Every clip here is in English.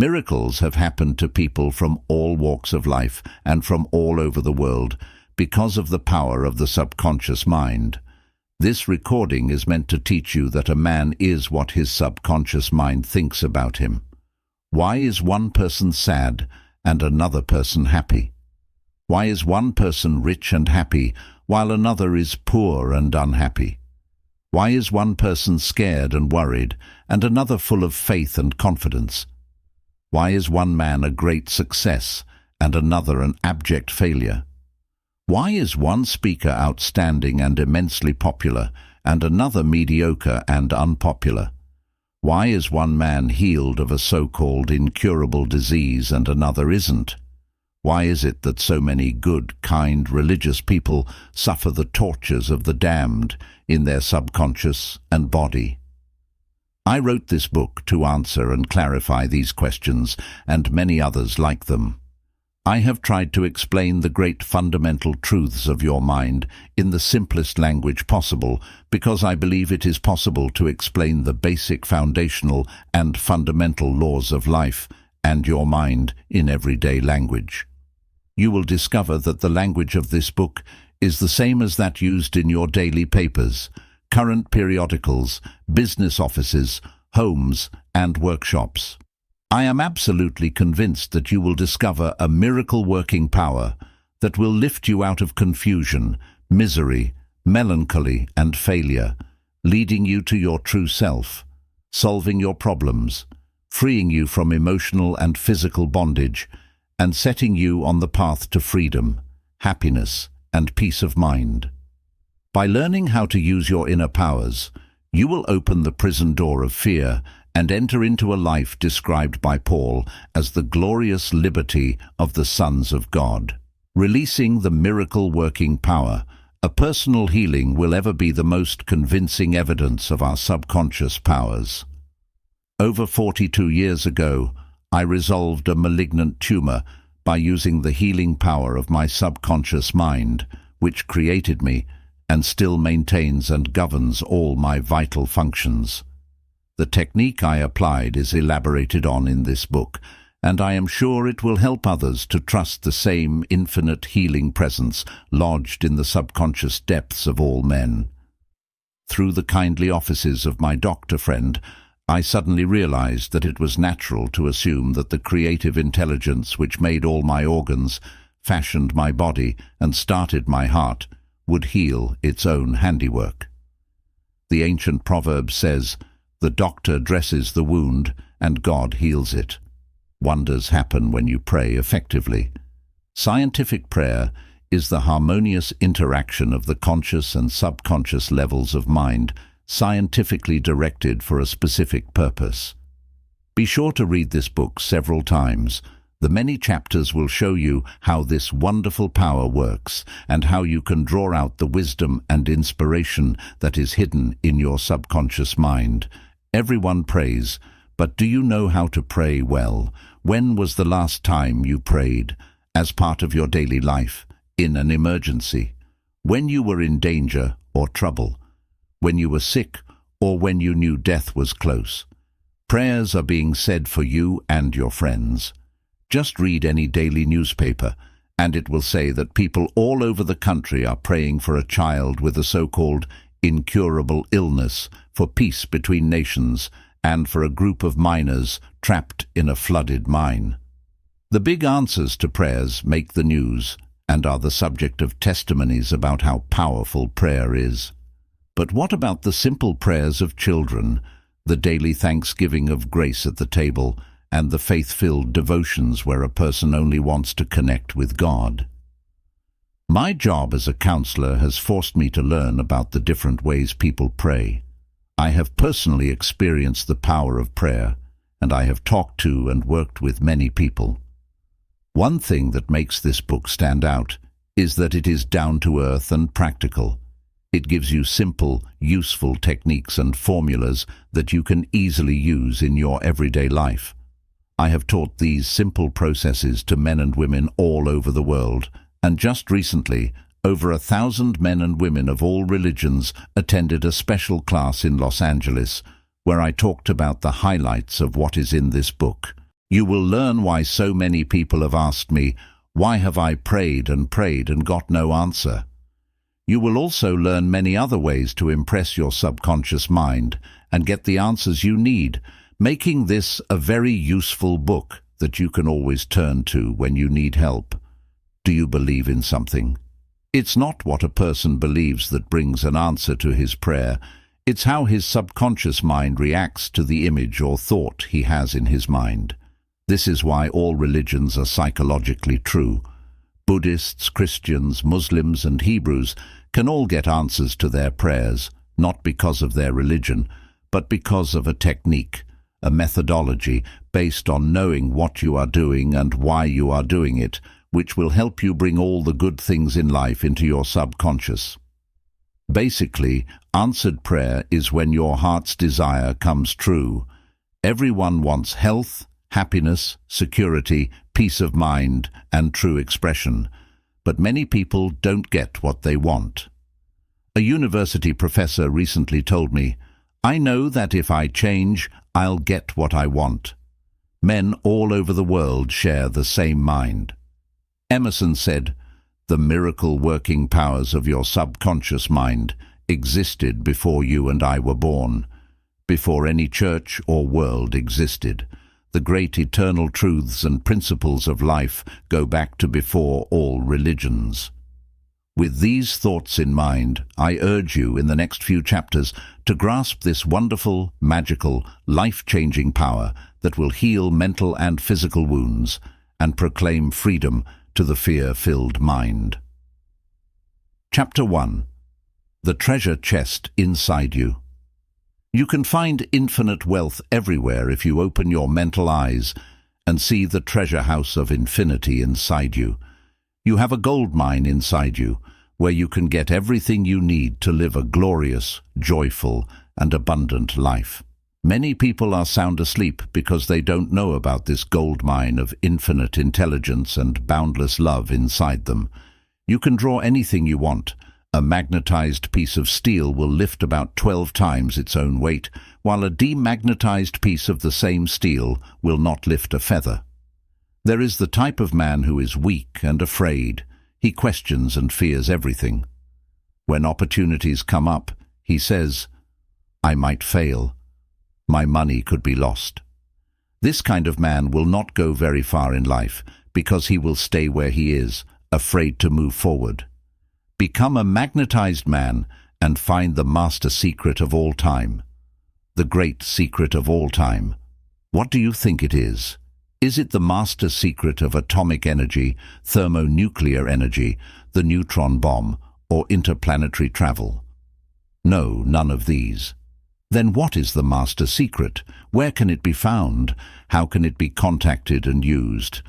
Miracles have happened to people from all walks of life and from all over the world because of the power of the subconscious mind. This recording is meant to teach you that a man is what his subconscious mind thinks about him. Why is one person sad and another person happy? Why is one person rich and happy while another is poor and unhappy? Why is one person scared and worried and another full of faith and confidence? Why is one man a great success and another an abject failure? Why is one speaker outstanding and immensely popular and another mediocre and unpopular? Why is one man healed of a so-called incurable disease and another isn't? Why is it that so many good, kind, religious people suffer the tortures of the damned in their subconscious and body? I wrote this book to answer and clarify these questions and many others like them. I have tried to explain the great fundamental truths of your mind in the simplest language possible because I believe it is possible to explain the basic foundational and fundamental laws of life and your mind in everyday language. You will discover that the language of this book is the same as that used in your daily papers, current periodicals, business offices, homes, and workshops. I am absolutely convinced that you will discover a miracle-working power that will lift you out of confusion, misery, melancholy, and failure, leading you to your true self, solving your problems, freeing you from emotional and physical bondage, and setting you on the path to freedom, happiness, and peace of mind. By learning how to use your inner powers, you will open the prison door of fear and enter into a life described by Paul as the glorious liberty of the sons of God. Releasing the miracle-working power, a personal healing will ever be the most convincing evidence of our subconscious powers. Over 42 years ago, I resolved a malignant tumor by using the healing power of my subconscious mind, which created me and still maintains and governs all my vital functions. The technique I applied is elaborated on in this book, and I am sure it will help others to trust the same infinite healing presence lodged in the subconscious depths of all men. Through the kindly offices of my doctor friend, I suddenly realized that it was natural to assume that the creative intelligence which made all my organs, fashioned my body, and started my heart would heal its own handiwork. The ancient proverb says, "The doctor dresses the wound, and God heals it." Wonders happen when you pray effectively. Scientific prayer is the harmonious interaction of the conscious and subconscious levels of mind, scientifically directed for a specific purpose. Be sure to read this book several times. The many chapters will show you how this wonderful power works and how you can draw out the wisdom and inspiration that is hidden in your subconscious mind. Everyone prays, but do you know how to pray well? When was the last time you prayed? As part of your daily life, in an emergency, when you were in danger or trouble, when you were sick, or when you knew death was close. Prayers are being said for you and your friends. Just read any daily newspaper, and it will say that people all over the country are praying for a child with a so-called incurable illness, for peace between nations, and for a group of miners trapped in a flooded mine. The big answers to prayers make the news and are the subject of testimonies about how powerful prayer is. But what about the simple prayers of children, the daily thanksgiving of grace at the table, and the faith-filled devotions where a person only wants to connect with God? My job as a counselor has forced me to learn about the different ways people pray. I have personally experienced the power of prayer, and I have talked to and worked with many people. One thing that makes this book stand out is that it is down to earth and practical. It gives you simple, useful techniques and formulas that you can easily use in your everyday life. I have taught these simple processes to men and women all over the world, and just recently, over 1,000 men and women of all religions attended a special class in Los Angeles, where I talked about the highlights of what is in this book. You will learn why so many people have asked me, why have I prayed and got no answer? You will also learn many other ways to impress your subconscious mind and get the answers you need, making this a very useful book that you can always turn to when you need help. Do you believe in something? It's not what a person believes that brings an answer to his prayer. It's how his subconscious mind reacts to the image or thought he has in his mind. This is why all religions are psychologically true. Buddhists, Christians, Muslims, and Hebrews can all get answers to their prayers, not because of their religion, but because of a technique, a methodology based on knowing what you are doing and why you are doing it, which will help you bring all the good things in life into your subconscious. Basically, answered prayer is when your heart's desire comes true. Everyone wants health, happiness, security, peace of mind, and true expression. But many people don't get what they want. A university professor recently told me, "I know that if I change, I'll get what I want." Men all over the world share the same mind. Emerson said, "The miracle-working powers of your subconscious mind existed before you and I were born, before any church or world existed. The great eternal truths and principles of life go back to before all religions." With these thoughts in mind, I urge you in the next few chapters to grasp this wonderful, magical, life-changing power that will heal mental and physical wounds and proclaim freedom to the fear-filled mind. Chapter 1. The Treasure Chest Inside You. You can find infinite wealth everywhere if you open your mental eyes and see the treasure house of infinity inside you. You have a gold mine inside you, where you can get everything you need to live a glorious, joyful, and abundant life. Many people are sound asleep because they don't know about this gold mine of infinite intelligence and boundless love inside them. You can draw anything you want. A magnetized piece of steel will lift about 12 times its own weight, while a demagnetized piece of the same steel will not lift a feather. There is the type of man who is weak and afraid. He questions and fears everything. When opportunities come up, he says, "I might fail. My money could be lost." This kind of man will not go very far in life because he will stay where he is, afraid to move forward. Become a magnetized man and find the master secret of all time. The great secret of all time. What do you think it is? Is it the master secret of atomic energy, thermonuclear energy, the neutron bomb, or interplanetary travel? No, none of these. Then what is the master secret? Where can it be found? How can it be contacted and used?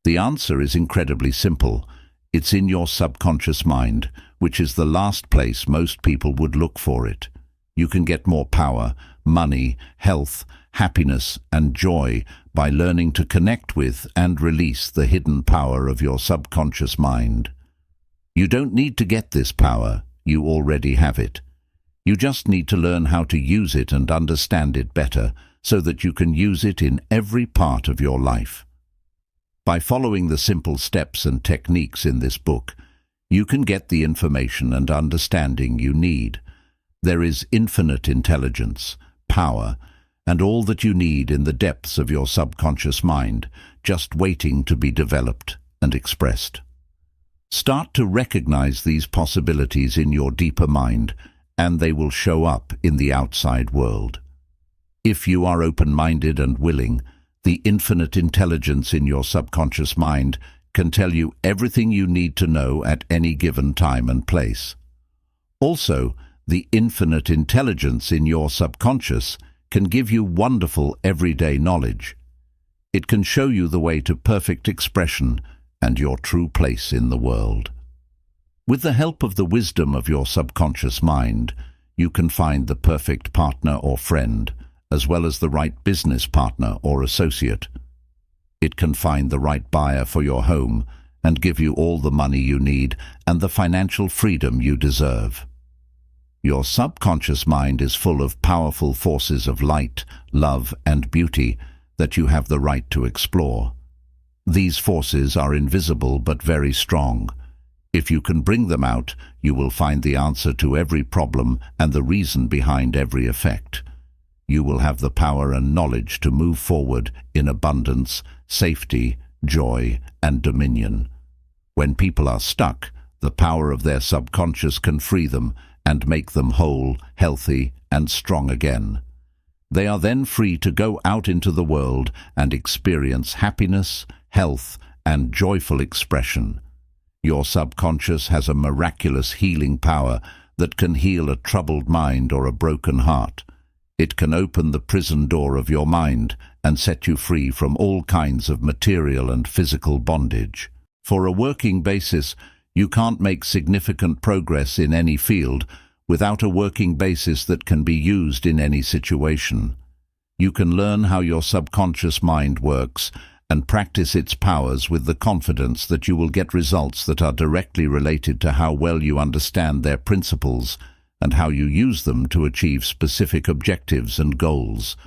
The answer is incredibly simple. It's in your subconscious mind, which is the last place most people would look for it. You can get more power, money, health, happiness, and joy by learning to connect with and release the hidden power of your subconscious mind. You don't need to get this power, you already have it. You just need to learn how to use it and understand it better so that you can use it in every part of your life. By following the simple steps and techniques in this book, you can get the information and understanding you need. There is infinite intelligence, power, and all that you need in the depths of your subconscious mind, just waiting to be developed and expressed. Start to recognize these possibilities in your deeper mind, and they will show up in the outside world. If you are open-minded and willing, the infinite intelligence in your subconscious mind can tell you everything you need to know at any given time and place. Also, the infinite intelligence in your subconscious can give you wonderful everyday knowledge. It can show you the way to perfect expression and your true place in the world. With the help of the wisdom of your subconscious mind, you can find the perfect partner or friend, as well as the right business partner or associate. It can find the right buyer for your home and give you all the money you need and the financial freedom you deserve. Your subconscious mind is full of powerful forces of light, love, and beauty that you have the right to explore. These forces are invisible but very strong. If you can bring them out, you will find the answer to every problem and the reason behind every effect. You will have the power and knowledge to move forward in abundance, safety, joy, and dominion. When people are stuck, the power of their subconscious can free them and make them whole, healthy, and strong again. They are then free to go out into the world and experience happiness, health, and joyful expression. Your subconscious has a miraculous healing power that can heal a troubled mind or a broken heart. It can open the prison door of your mind and set you free from all kinds of material and physical bondage. For a working basis, you can't make significant progress in any field without a working basis that can be used in any situation. You can learn how your subconscious mind works and practice its powers with the confidence that you will get results that are directly related to how well you understand their principles and how you use them to achieve specific objectives and goals.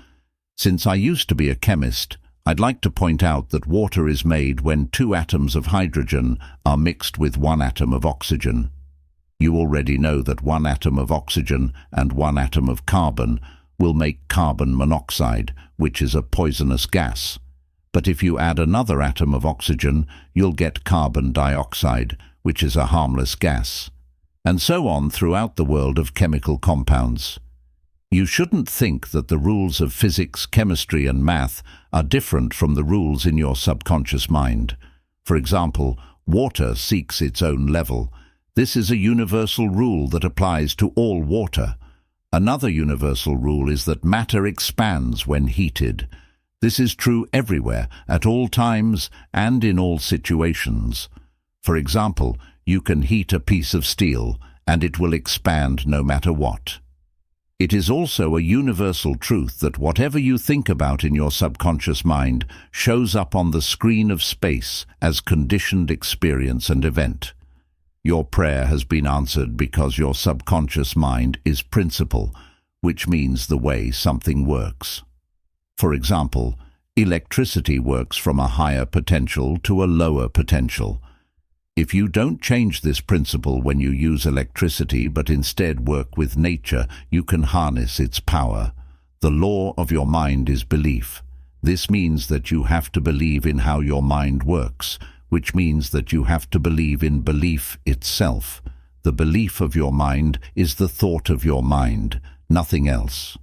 Since I used to be a chemist, I'd like to point out that water is made when 2 atoms of hydrogen are mixed with 1 atom of oxygen. You already know that 1 atom of oxygen and 1 atom of carbon will make carbon monoxide, which is a poisonous gas. But if you add another atom of oxygen, you'll get carbon dioxide, which is a harmless gas. And so on throughout the world of chemical compounds. You shouldn't think that the rules of physics, chemistry, and math are different from the rules in your subconscious mind. For example, water seeks its own level. This is a universal rule that applies to all water. Another universal rule is that matter expands when heated. This is true everywhere, at all times, and in all situations. For example, you can heat a piece of steel, and it will expand no matter what. It is also a universal truth that whatever you think about in your subconscious mind shows up on the screen of space as conditioned experience and event. Your prayer has been answered because your subconscious mind is principle, which means the way something works. For example, electricity works from a higher potential to a lower potential. If you don't change this principle when you use electricity but instead work with nature, you can harness its power. The law of your mind is belief. This means that you have to believe in how your mind works, which means that you have to believe in belief itself. The belief of your mind is the thought of your mind, nothing else.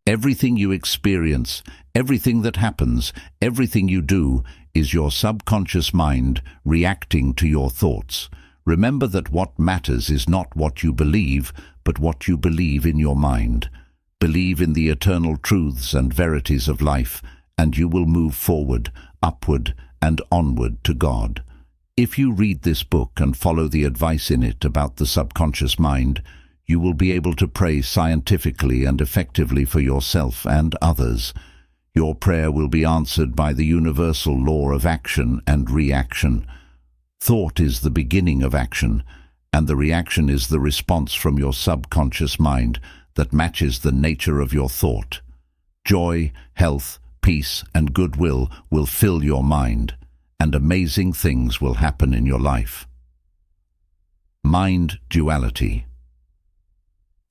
Everything you experience, everything that happens, everything you do is your subconscious mind reacting to your thoughts. Remember that what matters is not what you believe, but what you believe in your mind. Believe in the eternal truths and verities of life, and you will move forward, upward, and onward to God. If you read this book and follow the advice in it about the subconscious mind, you will be able to pray scientifically and effectively for yourself and others. Your prayer will be answered by the universal law of action and reaction. Thought is the beginning of action, and the reaction is the response from your subconscious mind that matches the nature of your thought. Joy, health, peace, and goodwill will fill your mind, and amazing things will happen in your life. Mind duality.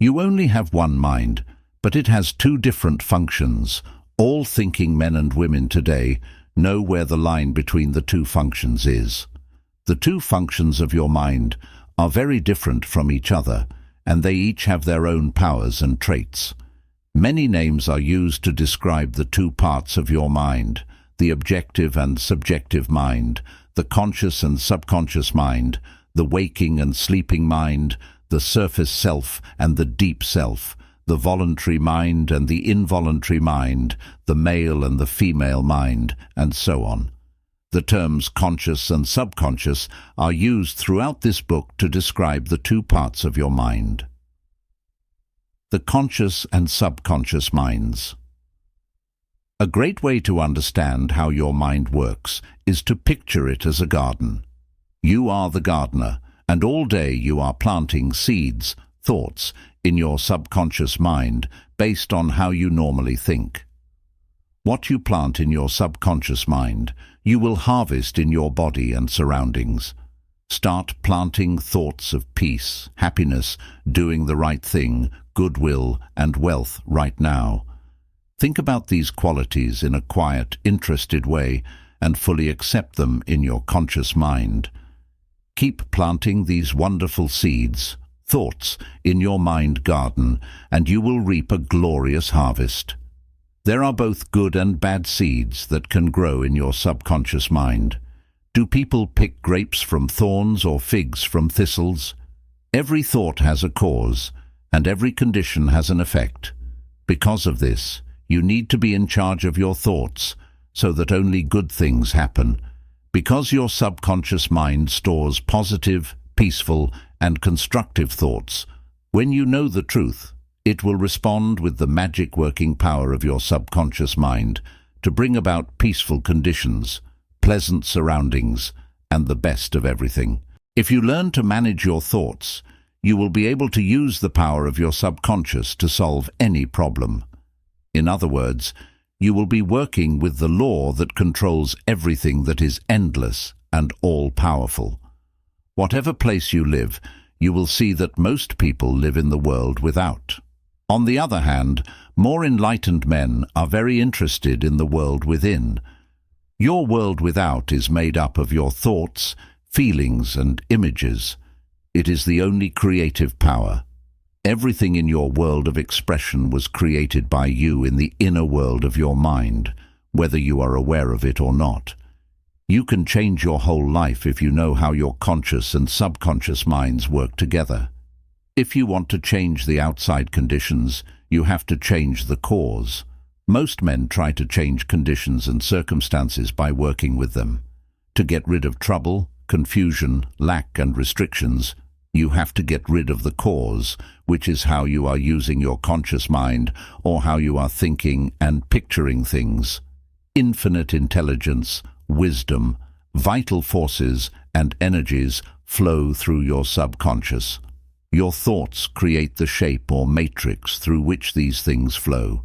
You only have one mind, but it has 2 different functions. All thinking men and women today know where the line between the 2 functions is. The 2 functions of your mind are very different from each other, and they each have their own powers and traits. Many names are used to describe the 2 parts of your mind, the objective and subjective mind, the conscious and subconscious mind, the waking and sleeping mind, the surface self and the deep self, the voluntary mind and the involuntary mind, the male and the female mind, and so on. The terms conscious and subconscious are used throughout this book to describe the 2 parts of your mind. The conscious and subconscious minds. A great way to understand how your mind works is to picture it as a garden. You are the gardener, and all day you are planting seeds, thoughts, in your subconscious mind based on how you normally think. What you plant in your subconscious mind, you will harvest in your body and surroundings. Start planting thoughts of peace, happiness, doing the right thing, goodwill, and wealth right now. Think about these qualities in a quiet, interested way and fully accept them in your conscious mind. Keep planting these wonderful seeds, thoughts, in your mind garden, and you will reap a glorious harvest. There are both good and bad seeds that can grow in your subconscious mind. Do people pick grapes from thorns or figs from thistles? Every thought has a cause, and every condition has an effect. Because of this, you need to be in charge of your thoughts, so that only good things happen. Because your subconscious mind stores positive, peaceful, and constructive thoughts, when you know the truth, it will respond with the magic working power of your subconscious mind to bring about peaceful conditions, pleasant surroundings, and the best of everything. If you learn to manage your thoughts, you will be able to use the power of your subconscious to solve any problem. In other words, you will be working with the law that controls everything that is endless and all-powerful. Whatever place you live, you will see that most people live in the world without. On the other hand, more enlightened men are very interested in the world within. Your world without is made up of your thoughts, feelings, and images. It is the only creative power. Everything in your world of expression was created by you in the inner world of your mind, whether you are aware of it or not. You can change your whole life if you know how your conscious and subconscious minds work together. If you want to change the outside conditions, you have to change the cause. Most men try to change conditions and circumstances by working with them. To get rid of trouble, confusion, lack, and restrictions, you have to get rid of the cause, which is how you are using your conscious mind or how you are thinking and picturing things. Infinite intelligence, wisdom, vital forces, and energies flow through your subconscious. Your thoughts create the shape or matrix through which these things flow.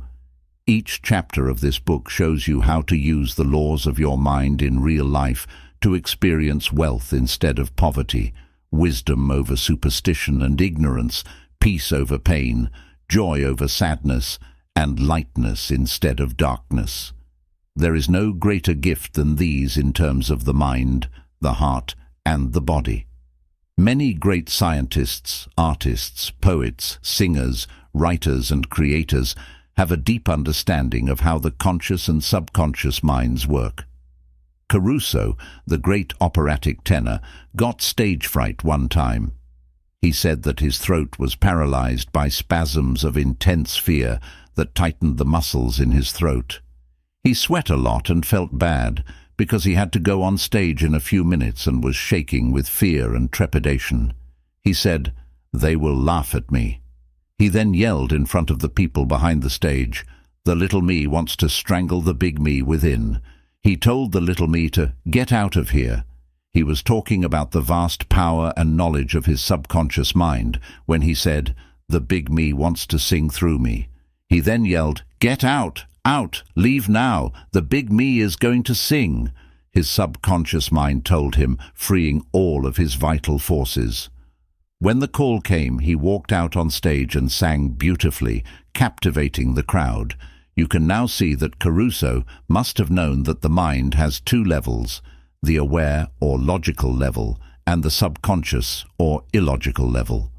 Each chapter of this book shows you how to use the laws of your mind in real life to experience wealth instead of poverty, wisdom over superstition and ignorance, peace over pain, joy over sadness, and lightness instead of darkness. There is no greater gift than these in terms of the mind, the heart, and the body. Many great scientists, artists, poets, singers, writers, and creators have a deep understanding of how the conscious and subconscious minds work. Caruso, the great operatic tenor, got stage fright one time. He said that his throat was paralyzed by spasms of intense fear that tightened the muscles in his throat. He sweat a lot and felt bad because he had to go on stage in a few minutes and was shaking with fear and trepidation. He said, "They will laugh at me." He then yelled in front of the people behind the stage, "The little me wants to strangle the big me within." He told the little me to get out of here. He was talking about the vast power and knowledge of his subconscious mind when he said, "The big me wants to sing through me." He then yelled, "Get out! Out! Leave now! The big me is going to sing!" His subconscious mind told him, freeing all of his vital forces. When the call came, he walked out on stage and sang beautifully, captivating the crowd. You can now see that Caruso must have known that the mind has two levels, the aware or logical level and the subconscious or illogical level.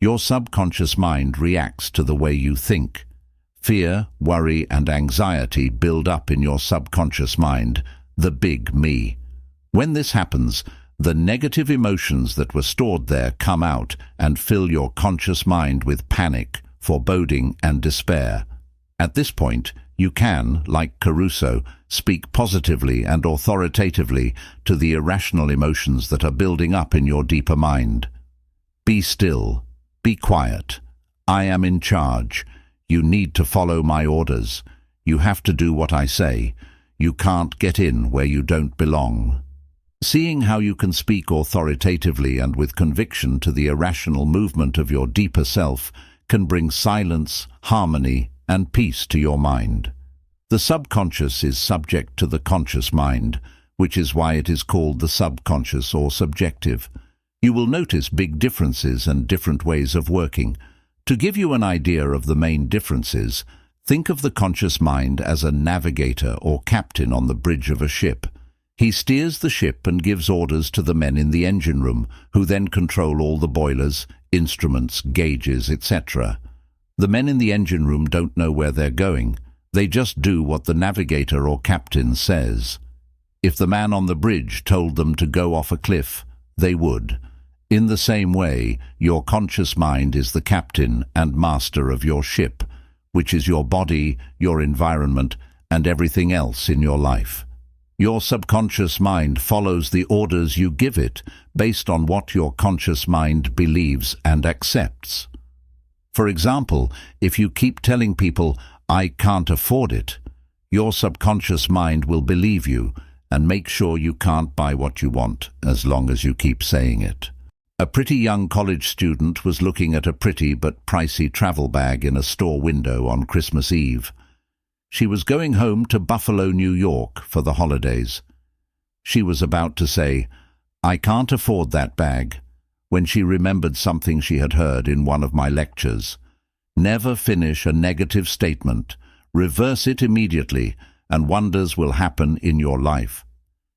Your subconscious mind reacts to the way you think. Fear, worry, and anxiety build up in your subconscious mind, the big me. When this happens, the negative emotions that were stored there come out and fill your conscious mind with panic, foreboding, and despair. At this point, you can, like Caruso, speak positively and authoritatively to the irrational emotions that are building up in your deeper mind. Be still. Be quiet. I am in charge. You need to follow my orders. You have to do what I say. You can't get in where you don't belong. Seeing how you can speak authoritatively and with conviction to the irrational movement of your deeper self can bring silence, harmony, and peace to your mind. The subconscious is subject to the conscious mind, which is why it is called the subconscious or subjective. You will notice big differences and different ways of working. To give you an idea of the main differences, think of the conscious mind as a navigator or captain on the bridge of a ship. He steers the ship and gives orders to the men in the engine room, who then control all the boilers, instruments, gauges, etc. The men in the engine room don't know where they're going. They just do what the navigator or captain says. If the man on the bridge told them to go off a cliff, they would. In the same way, your conscious mind is the captain and master of your ship, which is your body, your environment, and everything else in your life. Your subconscious mind follows the orders you give it based on what your conscious mind believes and accepts. For example, if you keep telling people, "I can't afford it," your subconscious mind will believe you and make sure you can't buy what you want as long as you keep saying it. A pretty young college student was looking at a pretty but pricey travel bag in a store window on Christmas Eve. She was going home to Buffalo, New York for the holidays. She was about to say, "I can't afford that bag," when she remembered something she had heard in one of my lectures. Never finish a negative statement. Reverse it immediately, and wonders will happen in your life.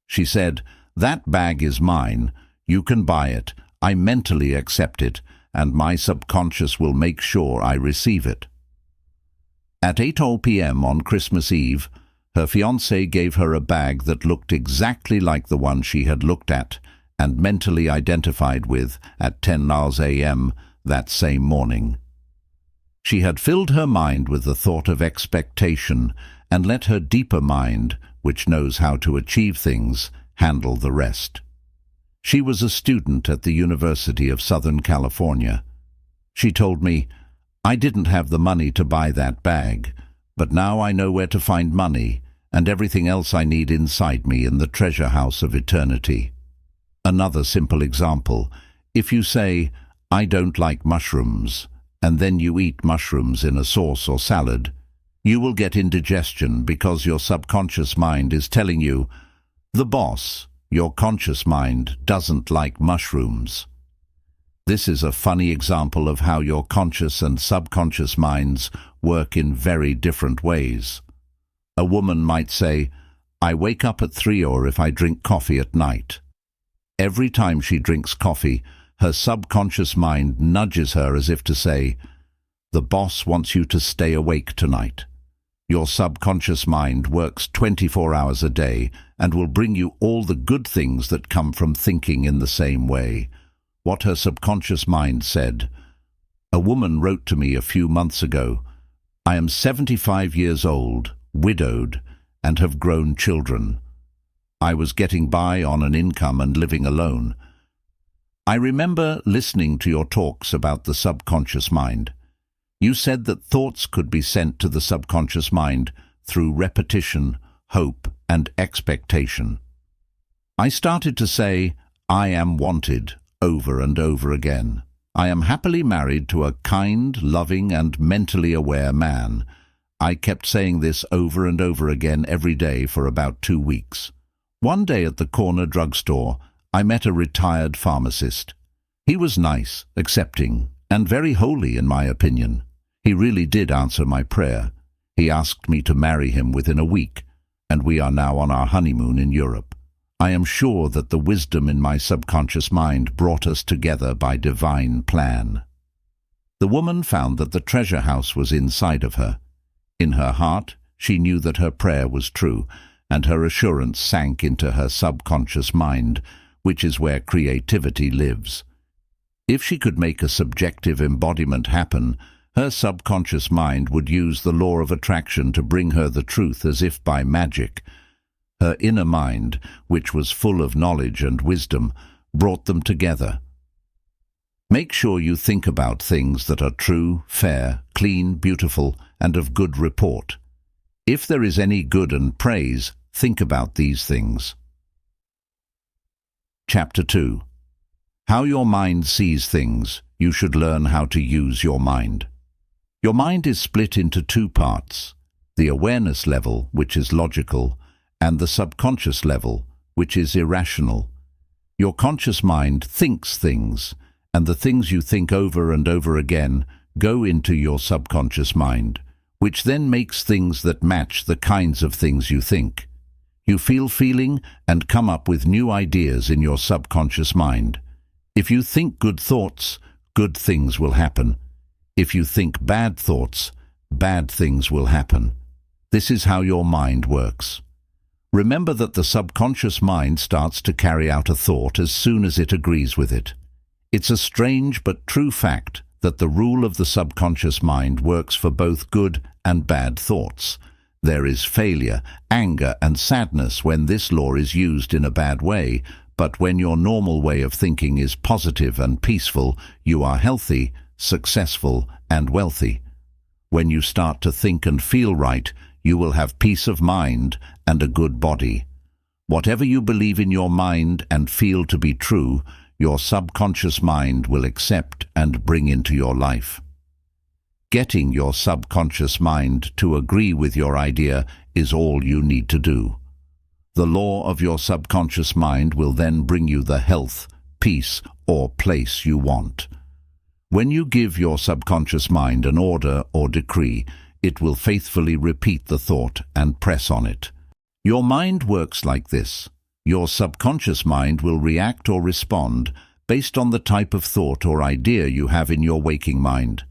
She said, "That bag is mine. You can buy it. I mentally accept it, and my subconscious will make sure I receive it." At 8 p.m. on Christmas Eve, her fiancé gave her a bag that looked exactly like the one she had looked at and mentally identified with at 10 a.m. that same morning. She had filled her mind with the thought of expectation and let her deeper mind, which knows how to achieve things, handle the rest. She was a student at the University of Southern California. She told me, "I didn't have the money to buy that bag, but now I know where to find money and everything else I need inside me in the treasure house of eternity." Another simple example, if you say, "I don't like mushrooms," and then you eat mushrooms in a sauce or salad, you will get indigestion because your subconscious mind is telling you, "The boss, your conscious mind, doesn't like mushrooms." This is a funny example of how your conscious and subconscious minds work in very different ways. A woman might say, "I wake up at 3 or if I drink coffee at night." Every time she drinks coffee, her subconscious mind nudges her as if to say, "The boss wants you to stay awake tonight." Your subconscious mind works 24 hours a day and will bring you all the good things that come from thinking in the same way. What her subconscious mind said. A woman wrote to me a few months ago, "I am 75 years old, widowed, and have grown children. I was getting by on an income and living alone. I remember listening to your talks about the subconscious mind. You said that thoughts could be sent to the subconscious mind through repetition, hope, and expectation. I started to say, 'I am wanted,' over and over again. I am happily married to a kind, loving, and mentally aware man. I kept saying this over and over again every day for about 2 weeks. One day at the corner drugstore, I met a retired pharmacist. He was nice, accepting, and very holy in my opinion. He really did answer my prayer. He asked me to marry him within a week, and we are now on our honeymoon in Europe. I am sure that the wisdom in my subconscious mind brought us together by divine plan." The woman found that the treasure house was inside of her. In her heart, she knew that her prayer was true, and her assurance sank into her subconscious mind, which is where creativity lives. If she could make a subjective embodiment happen, her subconscious mind would use the law of attraction to bring her the truth as if by magic. Her inner mind, which was full of knowledge and wisdom, brought them together. Make sure you think about things that are true, fair, clean, beautiful, and of good report. If there is any good and praise, think about these things. Chapter 2. How your mind sees things. You should learn how to use your mind. Your mind is split into 2 parts. the awareness level, which is logical, and the subconscious level, which is irrational. Your conscious mind thinks things, and the things you think over and over again go into your subconscious mind, which then makes things that match the kinds of things you think. You feel feeling and come up with new ideas in your subconscious mind. If you think good thoughts, good things will happen. If you think bad thoughts, bad things will happen. This is how your mind works. Remember that the subconscious mind starts to carry out a thought as soon as it agrees with it. It's a strange but true fact that the rule of the subconscious mind works for both good and bad thoughts. There is failure, anger, and sadness when this law is used in a bad way, but when your normal way of thinking is positive and peaceful, you are healthy, successful, and wealthy. When you start to think and feel right, you will have peace of mind and a good body. Whatever you believe in your mind and feel to be true, your subconscious mind will accept and bring into your life. Getting your subconscious mind to agree with your idea is all you need to do. The law of your subconscious mind will then bring you the health, peace, or place you want. When you give your subconscious mind an order or decree, it will faithfully repeat the thought and press on it. Your mind works like this. Your subconscious mind will react or respond based on the type of thought or idea you have in your waking mind.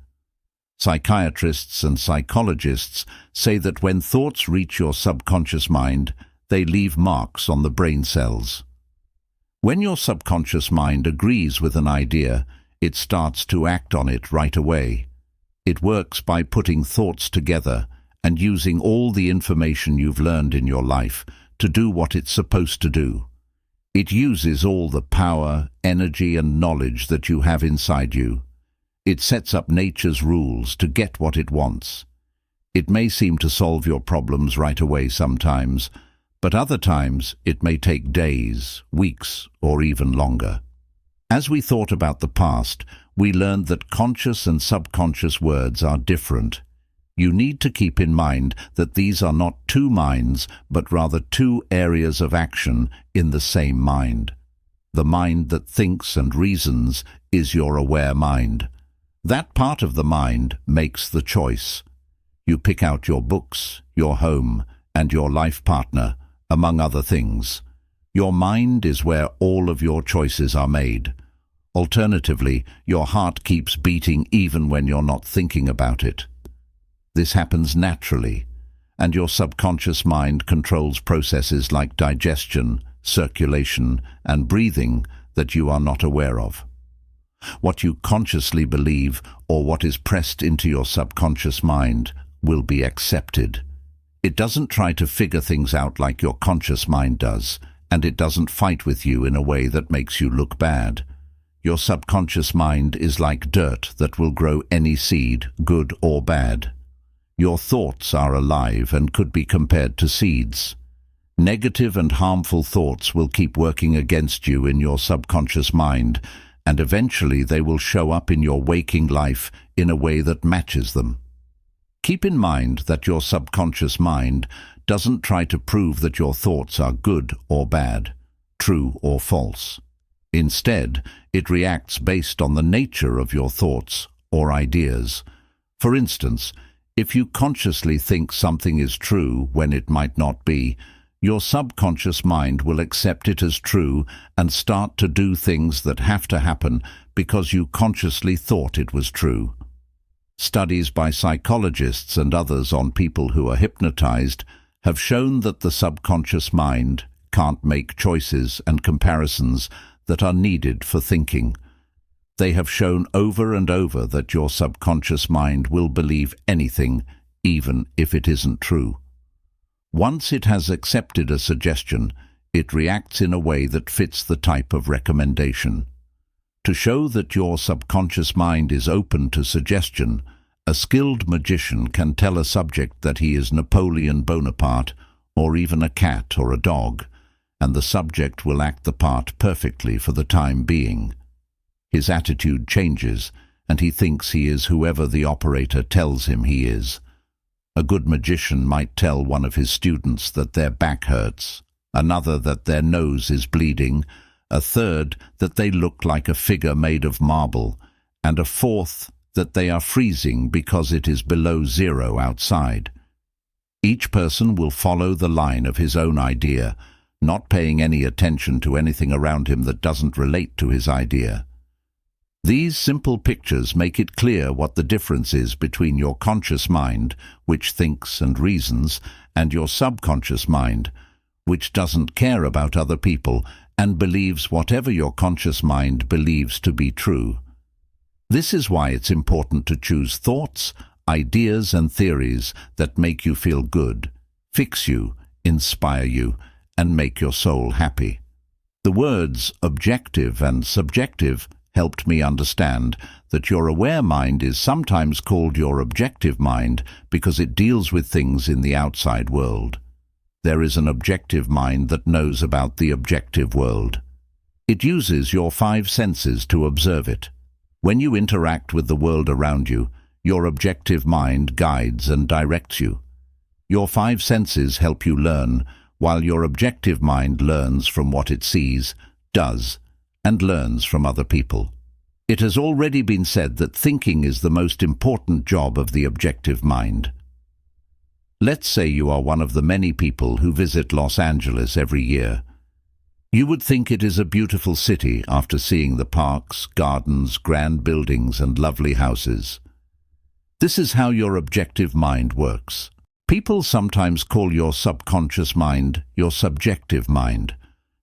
Psychiatrists and psychologists say that when thoughts reach your subconscious mind, they leave marks on the brain cells. When your subconscious mind agrees with an idea, it starts to act on it right away. It works by putting thoughts together and using all the information you've learned in your life to do what it's supposed to do. It uses all the power, energy, and knowledge that you have inside you. It sets up nature's rules to get what it wants. It may seem to solve your problems right away sometimes, but other times it may take days, weeks, or even longer. As we thought about the past, we learned that conscious and subconscious words are different. You need to keep in mind that these are not two minds, but rather two areas of action in the same mind. The mind that thinks and reasons is your aware mind. That part of the mind makes the choice. You pick out your books, your home, and your life partner, among other things. Your mind is where all of your choices are made. Alternatively, your heart keeps beating even when you're not thinking about it. This happens naturally, and your subconscious mind controls processes like digestion, circulation, and breathing that you are not aware of. What you consciously believe or what is pressed into your subconscious mind will be accepted. It doesn't try to figure things out like your conscious mind does, and it doesn't fight with you in a way that makes you look bad. Your subconscious mind is like dirt that will grow any seed, good or bad. Your thoughts are alive and could be compared to seeds. Negative and harmful thoughts will keep working against you in your subconscious mind, and eventually they will show up in your waking life in a way that matches them. Keep in mind that your subconscious mind doesn't try to prove that your thoughts are good or bad, true or false. Instead, it reacts based on the nature of your thoughts or ideas. For instance, if you consciously think something is true when it might not be, your subconscious mind will accept it as true and start to do things that have to happen because you consciously thought it was true. Studies by psychologists and others on people who are hypnotized have shown that the subconscious mind can't make choices and comparisons that are needed for thinking. They have shown over and over that your subconscious mind will believe anything, even if it isn't true. Once it has accepted a suggestion, it reacts in a way that fits the type of recommendation. To show that your subconscious mind is open to suggestion, a skilled magician can tell a subject that he is Napoleon Bonaparte, or even a cat or a dog, and the subject will act the part perfectly for the time being. His attitude changes, and he thinks he is whoever the operator tells him he is. A good magician might tell one of his students that their back hurts, another that their nose is bleeding, a third that they look like a figure made of marble, and a fourth that they are freezing because it is below zero outside. Each person will follow the line of his own idea, not paying any attention to anything around him that doesn't relate to his idea. These simple pictures make it clear what the difference is between your conscious mind, which thinks and reasons, and your subconscious mind, which doesn't care about other people and believes whatever your conscious mind believes to be true. This is why it's important to choose thoughts, ideas and theories that make you feel good, fix you, inspire you, and make your soul happy. The words objective and subjective helped me understand that your aware mind is sometimes called your objective mind because it deals with things in the outside world. There is an objective mind that knows about the objective world. It uses your 5 senses to observe it. When you interact with the world around you, your objective mind guides and directs you. Your 5 senses help you learn, while your objective mind learns from what it sees, does, and learns from other people. It has already been said that thinking is the most important job of the objective mind. Let's say you are one of the many people who visit Los Angeles every year. You would think it is a beautiful city after seeing the parks, gardens, grand buildings, and lovely houses. This is how your objective mind works. People sometimes call your subconscious mind your subjective mind.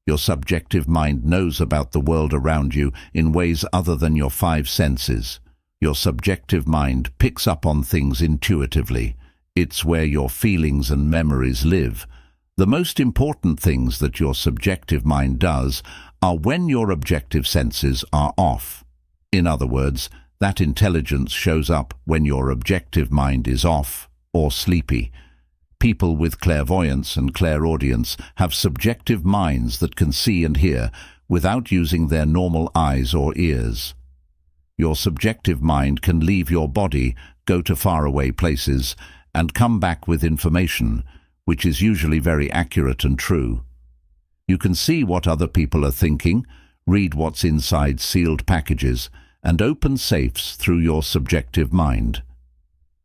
Your subjective mind knows about the world around you in ways other than your 5 senses. Your subjective mind picks up on things intuitively. It's where your feelings and memories live. The most important things that your subjective mind does are when your objective senses are off. In other words, that intelligence shows up when your objective mind is off or sleepy. People with clairvoyance and clairaudience have subjective minds that can see and hear without using their normal eyes or ears. Your subjective mind can leave your body, go to faraway places, and come back with information, which is usually very accurate and true. You can see what other people are thinking, read what's inside sealed packages, and open safes through your subjective mind.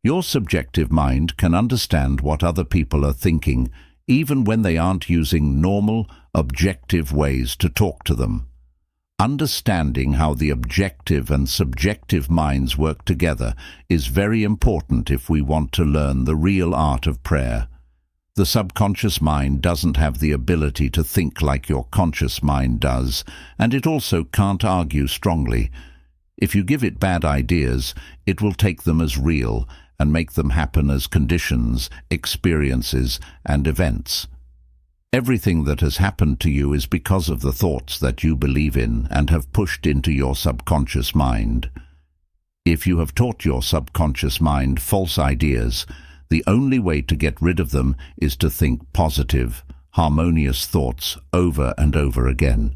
Your subjective mind can understand what other people are thinking, even when they aren't using normal, objective ways to talk to them. Understanding how the objective and subjective minds work together is very important if we want to learn the real art of prayer. The subconscious mind doesn't have the ability to think like your conscious mind does, and it also can't argue strongly. If you give it bad ideas, it will take them as real and make them happen as conditions, experiences, and events. Everything that has happened to you is because of the thoughts that you believe in and have pushed into your subconscious mind. If you have taught your subconscious mind false ideas, the only way to get rid of them is to think positive, harmonious thoughts over and over again.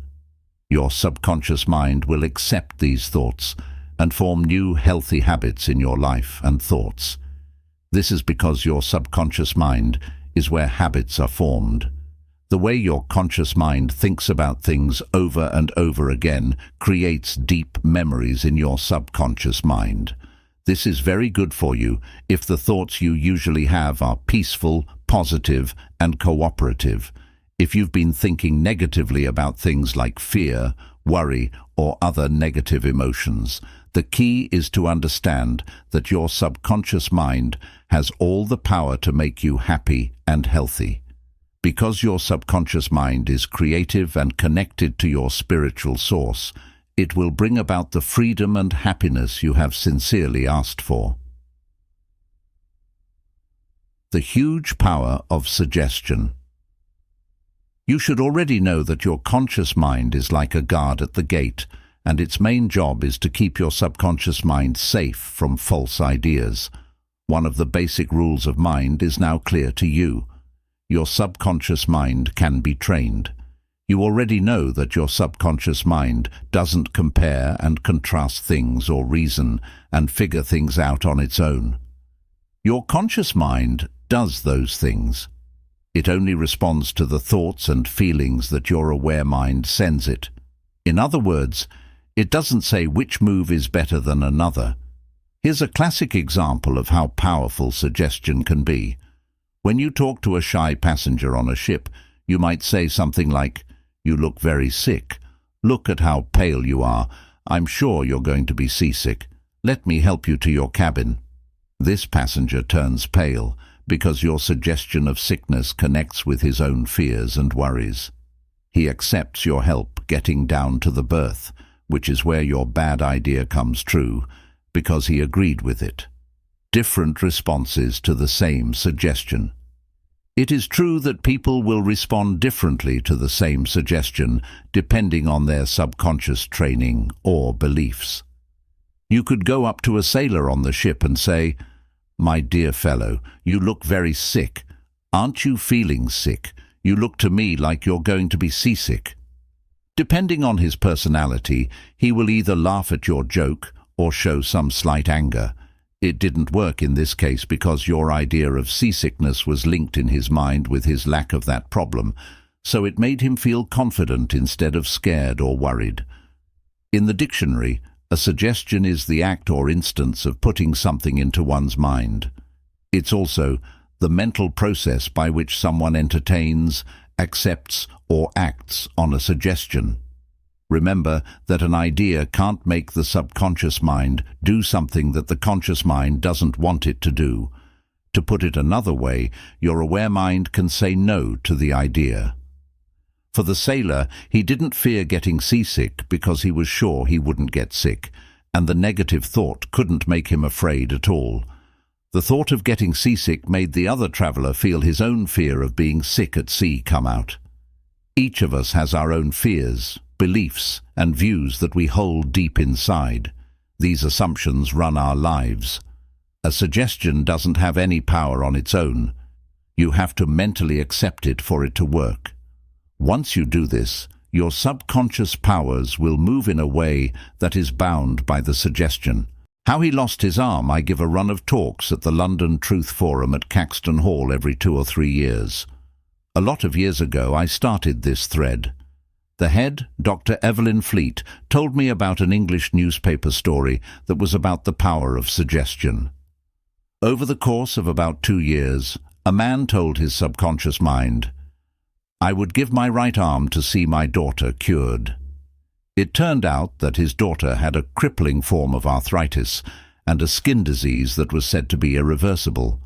Your subconscious mind will accept these thoughts and form new healthy habits in your life and thoughts. This is because your subconscious mind is where habits are formed. The way your conscious mind thinks about things over and over again creates deep memories in your subconscious mind. This is very good for you if the thoughts you usually have are peaceful, positive, and cooperative. If you've been thinking negatively about things like fear, worry, or other negative emotions, the key is to understand that your subconscious mind has all the power to make you happy and healthy. Because your subconscious mind is creative and connected to your spiritual source, it will bring about the freedom and happiness you have sincerely asked for. The huge power of suggestion. You should already know that your conscious mind is like a guard at the gate, and its main job is to keep your subconscious mind safe from false ideas. One of the basic rules of mind is now clear to you. Your subconscious mind can be trained. You already know that your subconscious mind doesn't compare and contrast things or reason and figure things out on its own. Your conscious mind does those things. It only responds to the thoughts and feelings that your aware mind sends it. In other words, it doesn't say which move is better than another. Here's a classic example of how powerful suggestion can be. When you talk to a shy passenger on a ship, you might say something like, "You look very sick. Look at how pale you are. I'm sure you're going to be seasick. Let me help you to your cabin." This passenger turns pale because your suggestion of sickness connects with his own fears and worries. He accepts your help getting down to the berth, which is where your bad idea comes true, because he agreed with it. Different responses to the same suggestion. It is true that people will respond differently to the same suggestion depending on their subconscious training or beliefs. You could go up to a sailor on the ship and say, "My dear fellow, you look very sick. Aren't you feeling sick? You look to me like you're going to be seasick." Depending on his personality, he will either laugh at your joke or show some slight anger. It didn't work in this case because your idea of seasickness was linked in his mind with his lack of that problem, so it made him feel confident instead of scared or worried. In the dictionary, a suggestion is the act or instance of putting something into one's mind. It's also the mental process by which someone entertains, accepts, or acts on a suggestion. Remember that an idea can't make the subconscious mind do something that the conscious mind doesn't want it to do. To put it another way, your aware mind can say no to the idea. For the sailor, he didn't fear getting seasick because he was sure he wouldn't get sick, and the negative thought couldn't make him afraid at all. The thought of getting seasick made the other traveller feel his own fear of being sick at sea come out. Each of us has our own fears, beliefs, and views that we hold deep inside. These assumptions run our lives. A suggestion doesn't have any power on its own. You have to mentally accept it for it to work. Once you do this, your subconscious powers will move in a way that is bound by the suggestion. How he lost his arm. I give a run of talks at the London Truth Forum at Caxton Hall every 2 or 3 years. A lot of years ago I started this thread. The head, Dr. Evelyn Fleet, told me about an English newspaper story that was about the power of suggestion. Over the course of about 2 years, a man told his subconscious mind, "I would give my right arm to see my daughter cured." It turned out that his daughter had a crippling form of arthritis and a skin disease that was said to be irreversible.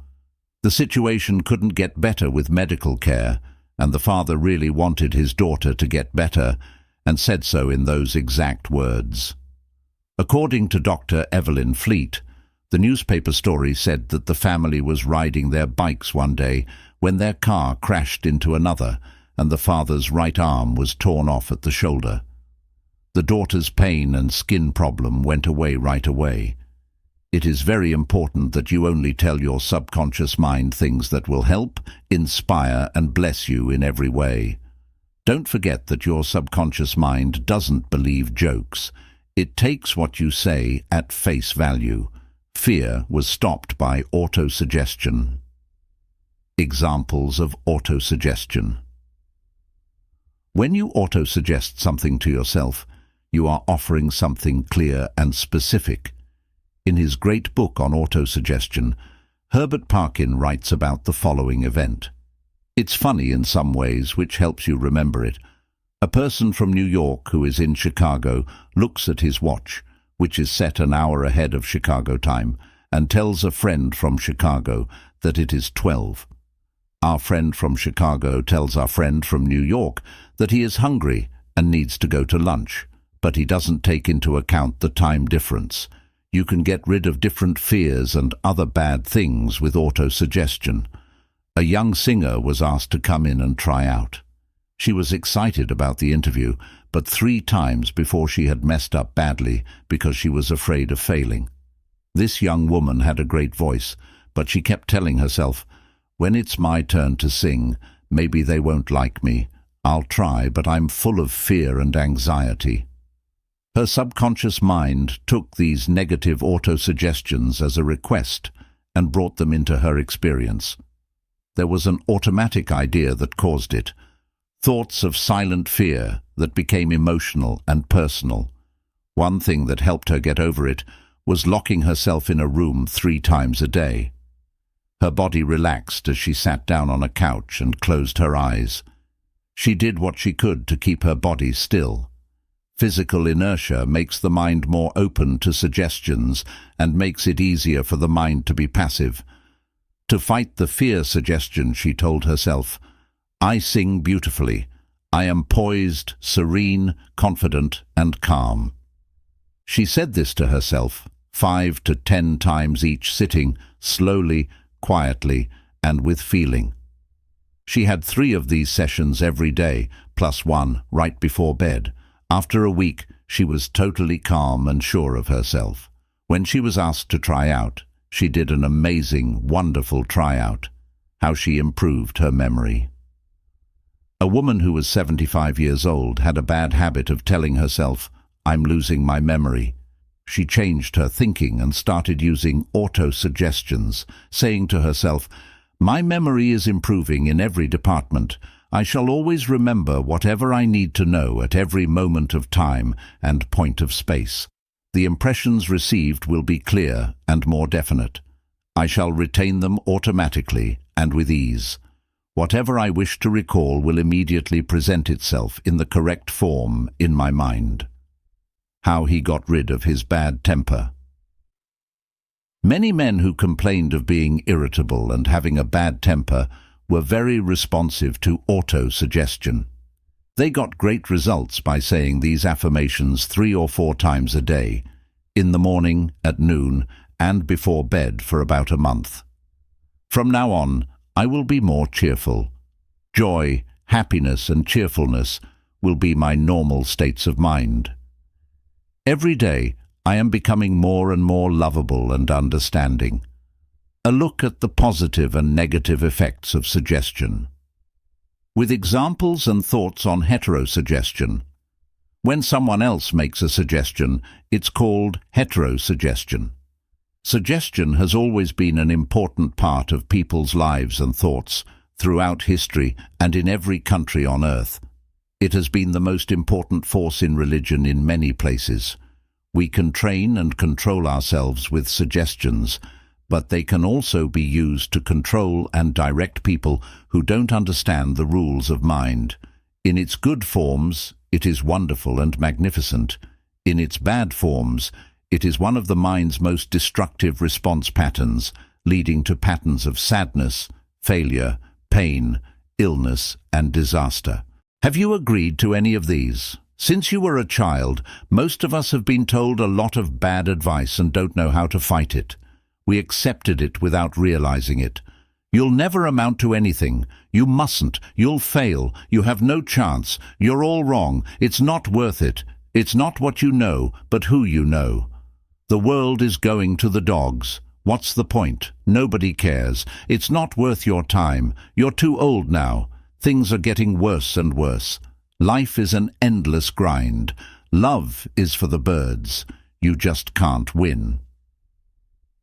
The situation couldn't get better with medical care, and the father really wanted his daughter to get better, and said so in those exact words. According to Dr. Evelyn Fleet, the newspaper story said that the family was riding their bikes one day when their car crashed into another, and the father's right arm was torn off at the shoulder. The daughter's pain and skin problem went away right away. It is very important that you only tell your subconscious mind things that will help, inspire, and bless you in every way. Don't forget that your subconscious mind doesn't believe jokes. It takes what you say at face value. Fear was stopped by autosuggestion. Examples of autosuggestion. When you autosuggest something to yourself, you are offering something clear and specific. In his great book on autosuggestion, Herbert Parkin writes about the following event. It's funny in some ways, which helps you remember it. A person from New York who is in Chicago looks at his watch, which is set an hour ahead of Chicago time, and tells a friend from Chicago that it is 12. Our friend from Chicago tells our friend from New York that he is hungry and needs to go to lunch, but he doesn't take into account the time difference. You can get rid of different fears and other bad things with autosuggestion. A young singer was asked to come in and try out. She was excited about the interview, but 3 times before she had messed up badly because she was afraid of failing. This young woman had a great voice, but she kept telling herself, "When it's my turn to sing, maybe they won't like me. I'll try, but I'm full of fear and anxiety." Her subconscious mind took these negative autosuggestions as a request and brought them into her experience. There was an automatic idea that caused it, thoughts of silent fear that became emotional and personal. One thing that helped her get over it was locking herself in a room 3 times a day. Her body relaxed as she sat down on a couch and closed her eyes. She did what she could to keep her body still. Physical inertia makes the mind more open to suggestions and makes it easier for the mind to be passive. To fight the fear suggestion, she told herself, "I sing beautifully. I am poised, serene, confident, and calm." She said this to herself 5 to 10 times each sitting, slowly, quietly, and with feeling. She had 3 of these sessions every day, plus 1 right before bed. After a week, she was totally calm and sure of herself. When she was asked to try out, she did an amazing, wonderful tryout. How she improved her memory. A woman who was 75 years old had a bad habit of telling herself, "I'm losing my memory." She changed her thinking and started using auto-suggestions, saying to herself, "My memory is improving in every department. I shall always remember whatever I need to know at every moment of time and point of space. The impressions received will be clear and more definite. I shall retain them automatically and with ease. Whatever I wish to recall will immediately present itself in the correct form in my mind." How he got rid of his bad temper. Many men who complained of being irritable and having a bad temper were very responsive to auto-suggestion. They got great results by saying these affirmations 3 or 4 times a day, in the morning, at noon, and before bed for about a month. "From now on, I will be more cheerful. Joy, happiness, and cheerfulness will be my normal states of mind. Every day, I am becoming more and more lovable and understanding." A look at the positive and negative effects of suggestion. With examples and thoughts on heterosuggestion. When someone else makes a suggestion, it's called heterosuggestion. Suggestion has always been an important part of people's lives and thoughts throughout history and in every country on earth. It has been the most important force in religion in many places. We can train and control ourselves with suggestions, but they can also be used to control and direct people who don't understand the rules of mind. In its good forms, it is wonderful and magnificent. In its bad forms, it is one of the mind's most destructive response patterns, leading to patterns of sadness, failure, pain, illness, and disaster. Have you agreed to any of these? Since you were a child, most of us have been told a lot of bad advice and don't know how to fight it. We accepted it without realizing it. You'll never amount to anything. You mustn't. You'll fail. You have no chance. You're all wrong. It's not worth it. It's not what you know, but who you know. The world is going to the dogs. What's the point? Nobody cares. It's not worth your time. You're too old now. Things are getting worse and worse. Life is an endless grind. Love is for the birds. You just can't win.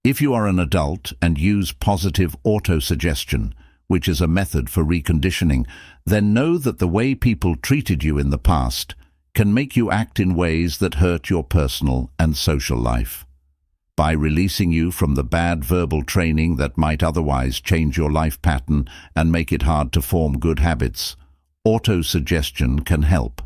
If you are an adult and use positive auto-suggestion, which is a method for reconditioning, then know that the way people treated you in the past can make you act in ways that hurt your personal and social life. By releasing you from the bad verbal training that might otherwise change your life pattern and make it hard to form good habits, auto-suggestion can help.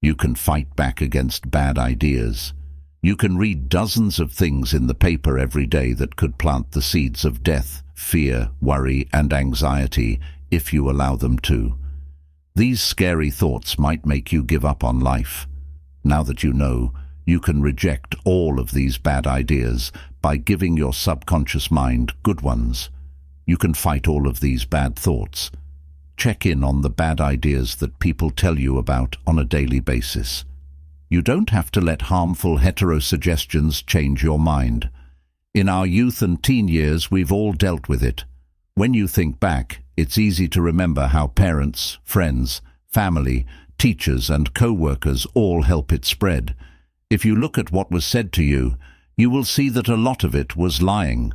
You can fight back against bad ideas. You can read dozens of things in the paper every day that could plant the seeds of death, fear, worry, and anxiety if you allow them to. These scary thoughts might make you give up on life. Now that you know, you can reject all of these bad ideas by giving your subconscious mind good ones. You can fight all of these bad thoughts. Check in on the bad ideas that people tell you about on a daily basis. You don't have to let harmful heterosuggestions change your mind. In our youth and teen years, we've all dealt with it. When you think back, it's easy to remember how parents, friends, family, teachers, and co-workers all help it spread. If you look at what was said to you, you will see that a lot of it was lying.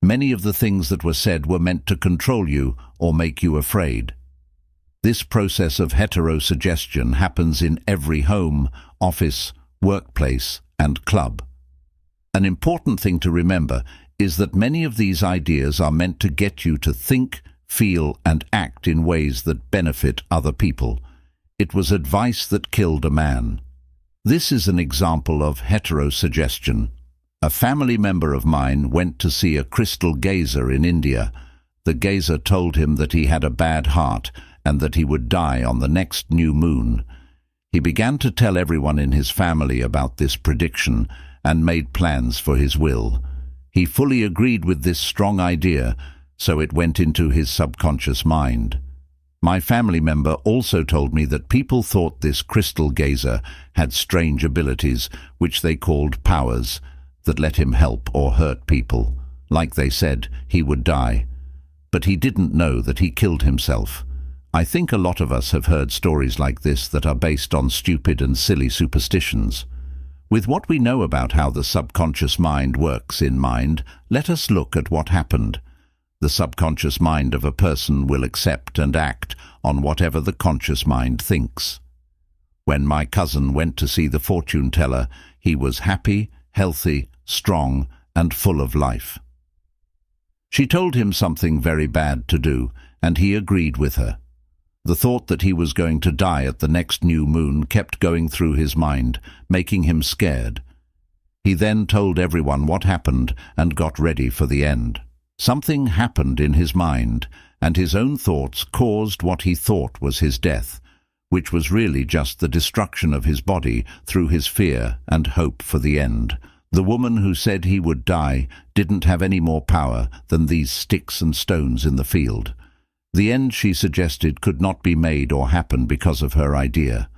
Many of the things that were said were meant to control you or make you afraid. This process of heterosuggestion happens in every home, office, workplace, and club. An important thing to remember is that many of these ideas are meant to get you to think, feel, and act in ways that benefit other people. It was advice that killed a man. This is an example of heterosuggestion. A family member of mine went to see a crystal gazer in India. The gazer told him that he had a bad heart and that he would die on the next new moon. He began to tell everyone in his family about this prediction and made plans for his will. He fully agreed with this strong idea, so it went into his subconscious mind. My family member also told me that people thought this crystal gazer had strange abilities, which they called powers, that let him help or hurt people. Like they said, he would die. But he didn't know that he killed himself. I think a lot of us have heard stories like this that are based on stupid and silly superstitions. With what we know about how the subconscious mind works in mind, let us look at what happened. The subconscious mind of a person will accept and act on whatever the conscious mind thinks. When my cousin went to see the fortune teller, he was happy, healthy, strong, and full of life. She told him something very bad to do, and he agreed with her. The thought that he was going to die at the next new moon kept going through his mind, making him scared. He then told everyone what happened and got ready for the end. Something happened in his mind, and his own thoughts caused what he thought was his death, which was really just the destruction of his body through his fear and hope for the end. The woman who said he would die didn't have any more power than these sticks and stones in the field. The end she suggested could not be made or happen because of her idea.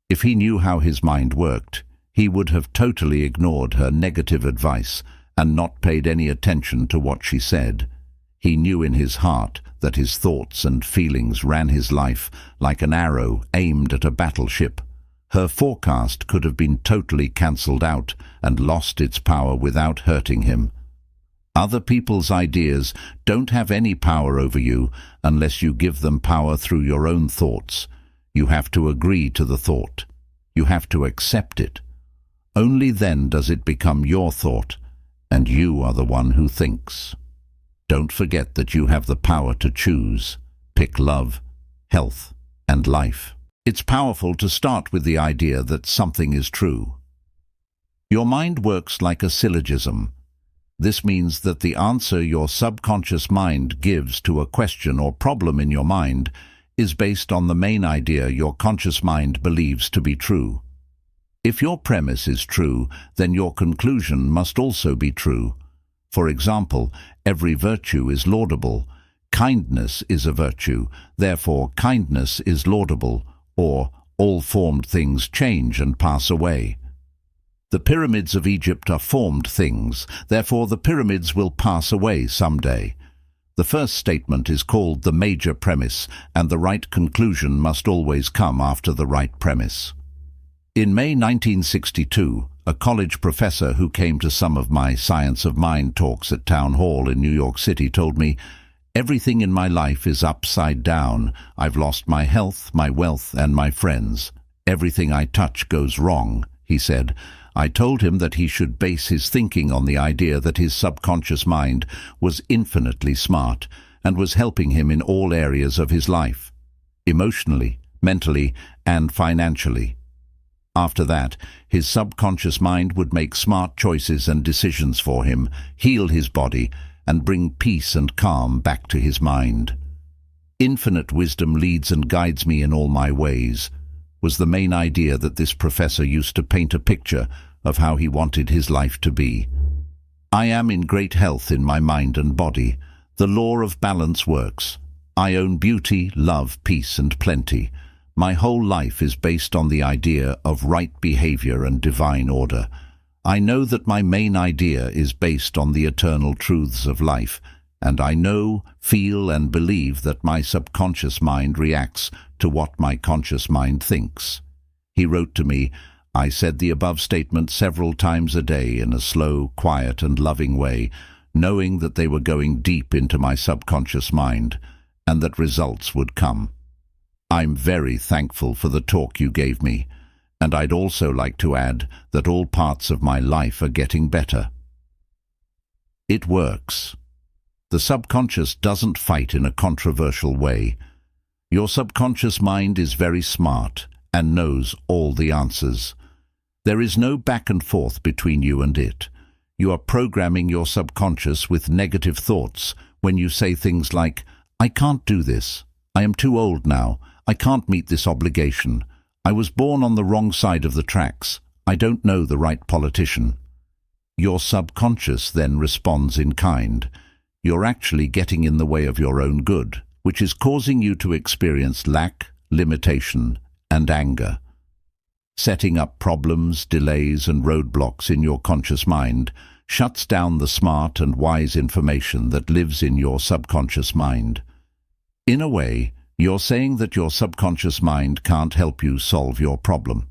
If he knew how his mind worked, he would have totally ignored her negative advice and not paid any attention to what she said. He knew in his heart that his thoughts and feelings ran his life like an arrow aimed at a battleship. Her forecast could have been totally cancelled out and lost its power without hurting him. Other people's ideas don't have any power over you unless you give them power through your own thoughts. You have to agree to the thought. You have to accept it. Only then does it become your thought, and you are the one who thinks. Don't forget that you have the power to choose. Pick love, health, and life. It's powerful to start with the idea that something is true. Your mind works like a syllogism. This means that the answer your subconscious mind gives to a question or problem in your mind is based on the main idea your conscious mind believes to be true. If your premise is true, then your conclusion must also be true. For example, every virtue is laudable. Kindness is a virtue, therefore kindness is laudable, or all formed things change and pass away. The pyramids of Egypt are formed things, therefore the pyramids will pass away someday. The first statement is called the major premise, and the right conclusion must always come after the right premise. In May 1962, a college professor who came to some of my Science of Mind talks at Town Hall in New York City told me, "Everything in my life is upside down. I've lost my health, my wealth, and my friends. Everything I touch goes wrong," he said. I told him that he should base his thinking on the idea that his subconscious mind was infinitely smart and was helping him in all areas of his life, emotionally, mentally, and financially. After that, his subconscious mind would make smart choices and decisions for him, heal his body, and bring peace and calm back to his mind. "Infinite wisdom leads and guides me in all my ways," was the main idea that this professor used to paint a picture of how he wanted his life to be. "I am in great health in my mind and body. The law of balance works. I own beauty, love, peace, and plenty. My whole life is based on the idea of right behavior and divine order. I know that my main idea is based on the eternal truths of life, and I know, feel, and believe that my subconscious mind reacts to what my conscious mind thinks." He wrote to me, "I said the above statement several times a day in a slow, quiet, and loving way. knowing that they were going deep into my subconscious mind and that results would come. I'm very thankful for the talk you gave me, and I'd also like to add that all parts of my life are getting better. It works. The subconscious doesn't fight in a controversial way. Your subconscious mind is very smart and knows all the answers. There is no back and forth between you and it. You are programming your subconscious with negative thoughts when you say things like, "I can't do this. I am too old now. I can't meet this obligation. I was born on the wrong side of the tracks. I don't know the right politician." Your subconscious then responds in kind. You're actually getting in the way of your own good, which is causing you to experience lack, limitation, and anger. Setting up problems, delays, and roadblocks in your conscious mind shuts down the smart and wise information that lives in your subconscious mind. In a way, you're saying that your subconscious mind can't help you solve your problem.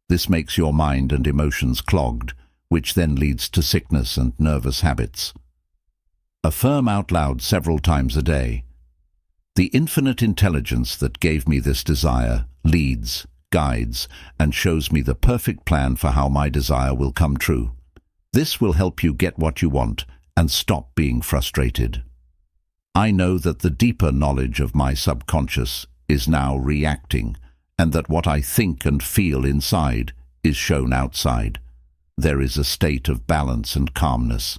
This makes your mind and emotions clogged, which then leads to sickness and nervous habits. Affirm out loud several times a day. The infinite intelligence that gave me this desire leads, guides, and shows me the perfect plan for how my desire will come true. This will help you get what you want and stop being frustrated. I know that the deeper knowledge of my subconscious is now reacting, and that what I think and feel inside is shown outside. There is a state of balance and calmness.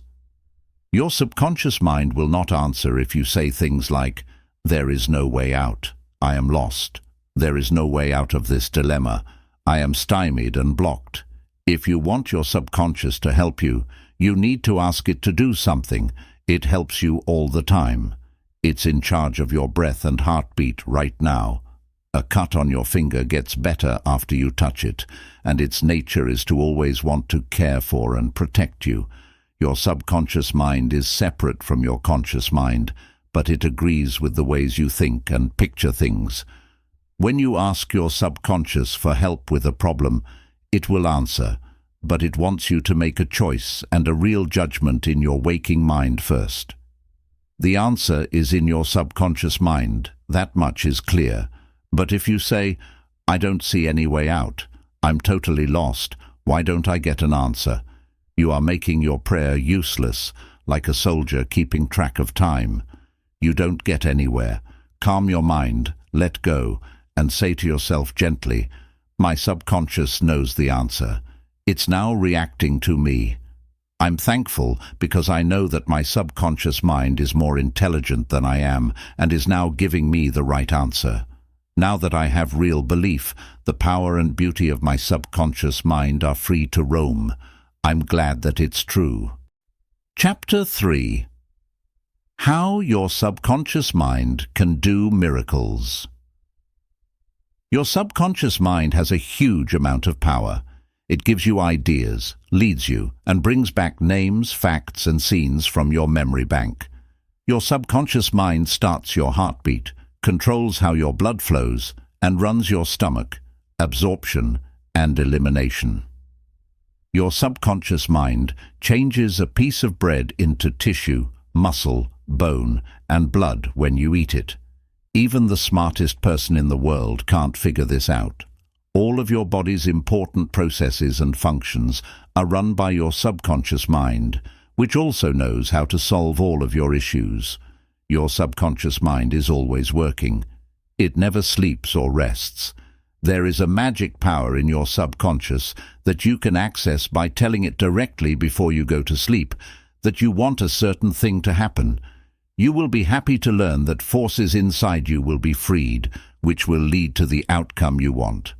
Your subconscious mind will not answer if you say things like, "There is no way out. I am lost. There is no way out of this dilemma. I am stymied and blocked." If you want your subconscious to help you, you need to ask it to do something. It helps you all the time. It's in charge of your breath and heartbeat right now. A cut on your finger gets better after you touch it, and its nature is to always want to care for and protect you. Your subconscious mind is separate from your conscious mind, but it agrees with the ways you think and picture things. When you ask your subconscious for help with a problem, it will answer, but it wants you to make a choice and a real judgment in your waking mind first. The answer is in your subconscious mind, that much is clear. But if you say, "I don't see any way out, I'm totally lost, why don't I get an answer?" you are making your prayer useless, like a soldier keeping track of time. You don't get anywhere. Calm your mind, let go, and say to yourself gently, "My subconscious knows the answer. It's now reacting to me. I'm thankful because I know that my subconscious mind is more intelligent than I am and is now giving me the right answer. Now that I have real belief, the power and beauty of my subconscious mind are free to roam. I'm glad that it's true." Chapter 3. How your subconscious mind can do miracles. Your subconscious mind has a huge amount of power. It gives you ideas, leads you, and brings back names, facts, and scenes from your memory bank. Your subconscious mind starts your heartbeat, controls how your blood flows, and runs your stomach, absorption, and elimination. Your subconscious mind changes a piece of bread into tissue, muscle, bone, and blood when you eat it. Even the smartest person in the world can't figure this out. All of your body's important processes and functions are run by your subconscious mind, which also knows how to solve all of your issues. Your subconscious mind is always working. It never sleeps or rests. There is a magic power in your subconscious that you can access by telling it directly before you go to sleep that you want a certain thing to happen. You will be happy to learn that forces inside you will be freed, which will lead to the outcome you want.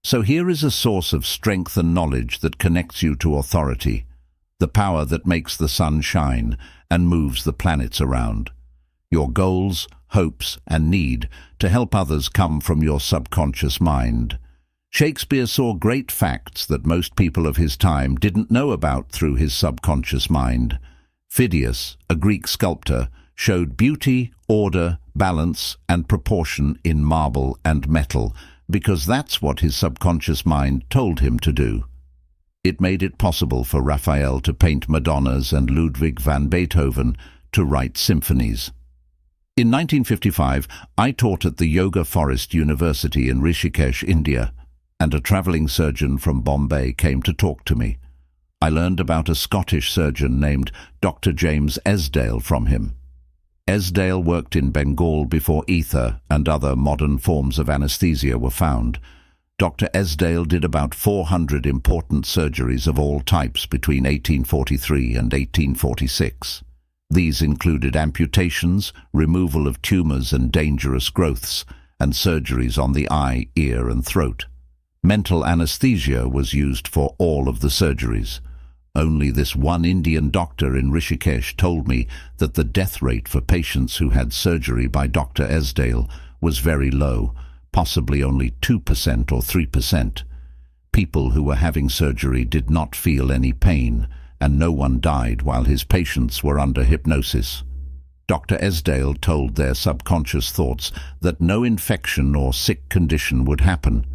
So here is a source of strength and knowledge that connects you to authority, the power that makes the sun shine and moves the planets around. Your goals, hopes, and need to help others come from your subconscious mind. Shakespeare saw great facts that most people of his time didn't know about through his subconscious mind. Phidias, a Greek sculptor, showed beauty, order, balance, and proportion in marble and metal, because that's what his subconscious mind told him to do. It made it possible for Raphael to paint Madonnas and Ludwig van Beethoven to write symphonies. In 1955, I taught at the Yoga Forest University in Rishikesh, India, and a travelling surgeon from Bombay came to talk to me. I learned about a Scottish surgeon named Dr. James Esdale from him. Esdale worked in Bengal before ether and other modern forms of anesthesia were found. Dr. Esdale did about 400 important surgeries of all types between 1843 and 1846. These included amputations, removal of tumours and dangerous growths, and surgeries on the eye, ear and throat. Mental anesthesia was used for all of the surgeries. Only this one Indian doctor in Rishikesh told me that the death rate for patients who had surgery by Dr. Esdale was very low, possibly only 2% or 3%. People who were having surgery did not feel any pain, and no one died while his patients were under hypnosis. Dr. Esdale told their subconscious thoughts that no infection or sick condition would happen.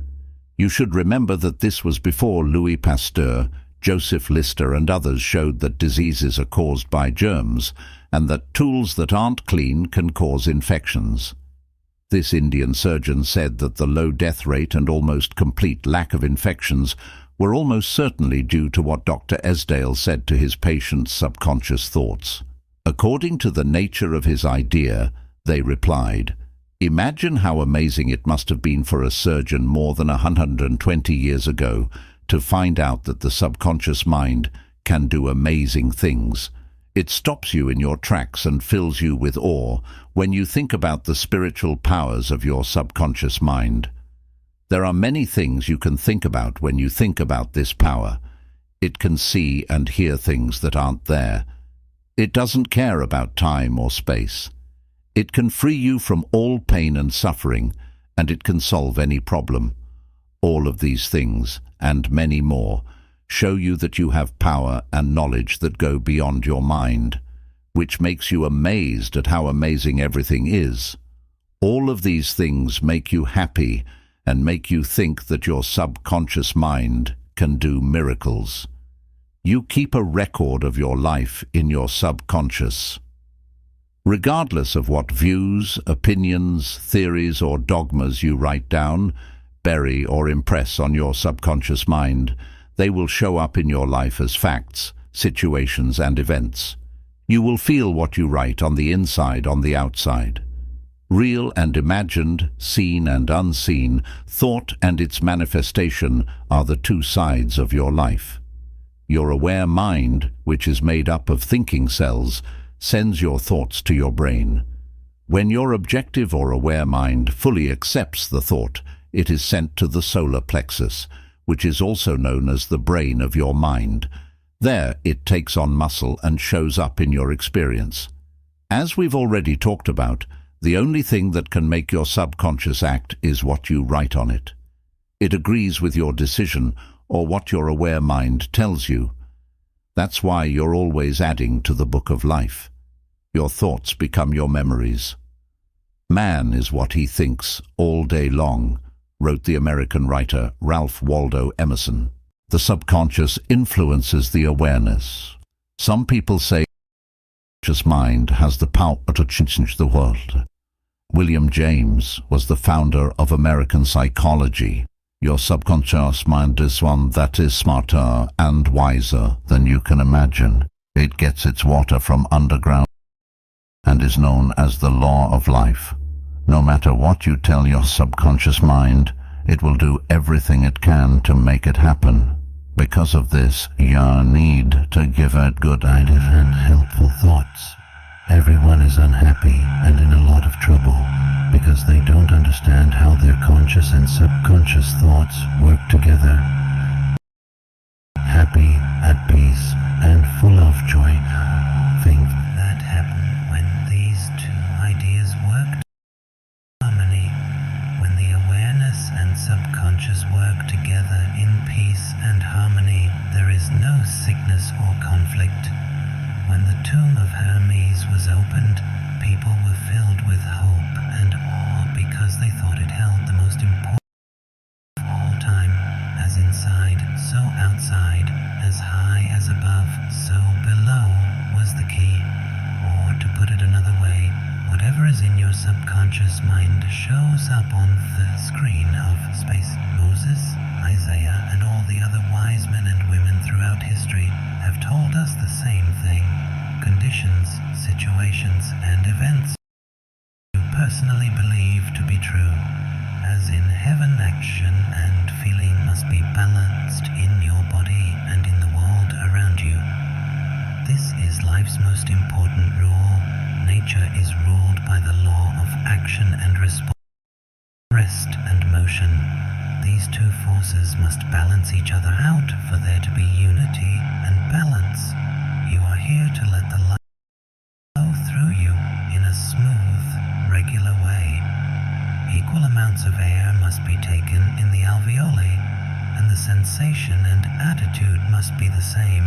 You should remember that this was before Louis Pasteur, Joseph Lister and others showed that diseases are caused by germs and that tools that aren't clean can cause infections. This Indian surgeon said that the low death rate and almost complete lack of infections were almost certainly due to what Dr. Esdale said to his patients' subconscious thoughts. According to the nature of his idea, they replied, "Imagine how amazing it must have been for a surgeon more than 120 years ago to find out that the subconscious mind can do amazing things. It stops you in your tracks and fills you with awe when you think about the spiritual powers of your subconscious mind. There are many things you can think about when you think about this power. It can see and hear things that aren't there. It doesn't care about time or space. It can free you from all pain and suffering, and it can solve any problem. All of these things, and many more, show you that you have power and knowledge that go beyond your mind, which makes you amazed at how amazing everything is. All of these things make you happy and make you think that your subconscious mind can do miracles. You keep a record of your life in your subconscious. Regardless of what views, opinions, theories or dogmas you write down, bury or impress on your subconscious mind, they will show up in your life as facts, situations and events. You will feel what you write on the inside, on the outside. Real and imagined, seen and unseen, thought and its manifestation are the two sides of your life. Your aware mind, which is made up of thinking cells, sends your thoughts to your brain. When your objective or aware mind fully accepts the thought, it is sent to the solar plexus, which is also known as the brain of your mind. There it takes on muscle and shows up in your experience. As we've already talked about, the only thing that can make your subconscious act is what you write on it. It agrees with your decision or what your aware mind tells you. That's why you're always adding to the book of life. Your thoughts become your memories. Man is what he thinks all day long, wrote the American writer Ralph Waldo Emerson. The subconscious influences the awareness. Some people say the subconscious mind has the power to change the world. William James was the founder of American psychology. Your subconscious mind is one that is smarter and wiser than you can imagine. It gets its water from underground and is known as the law of life. No matter what you tell your subconscious mind, it will do everything it can to make it happen. Because of this, you need to give it good ideas and helpful thoughts. Everyone is unhappy and in a lot of trouble because they don't understand how their conscious and subconscious thoughts work together. Happy, at peace, and full of joy. Things that happen when these two ideas work in harmony, when the awareness and subconscious work together in peace and harmony, there is no sickness or conflict. When the tomb of Hermes was opened, people were filled with hope and awe because they thought it held the most important of all time, as inside inside, so outside, as high as above, so below was the key. Or to put it another way, whatever is in your subconscious mind shows up on the screen of space. Moses, Isaiah, and all the other wise men and women throughout history have told us the same thing. Conditions, situations, and events you personally believe to be true. As in heaven, action and feeling must be balanced in your body and in the world around you. This is life's most important rule. Nature is ruled by the law of action and response, rest and motion. These two forces must balance each other out for there to be unity and balance. You are here to let the light flow through you in a smooth, regular way. Equal amounts of air must be taken in the alveoli, and the sensation and attitude must be the same.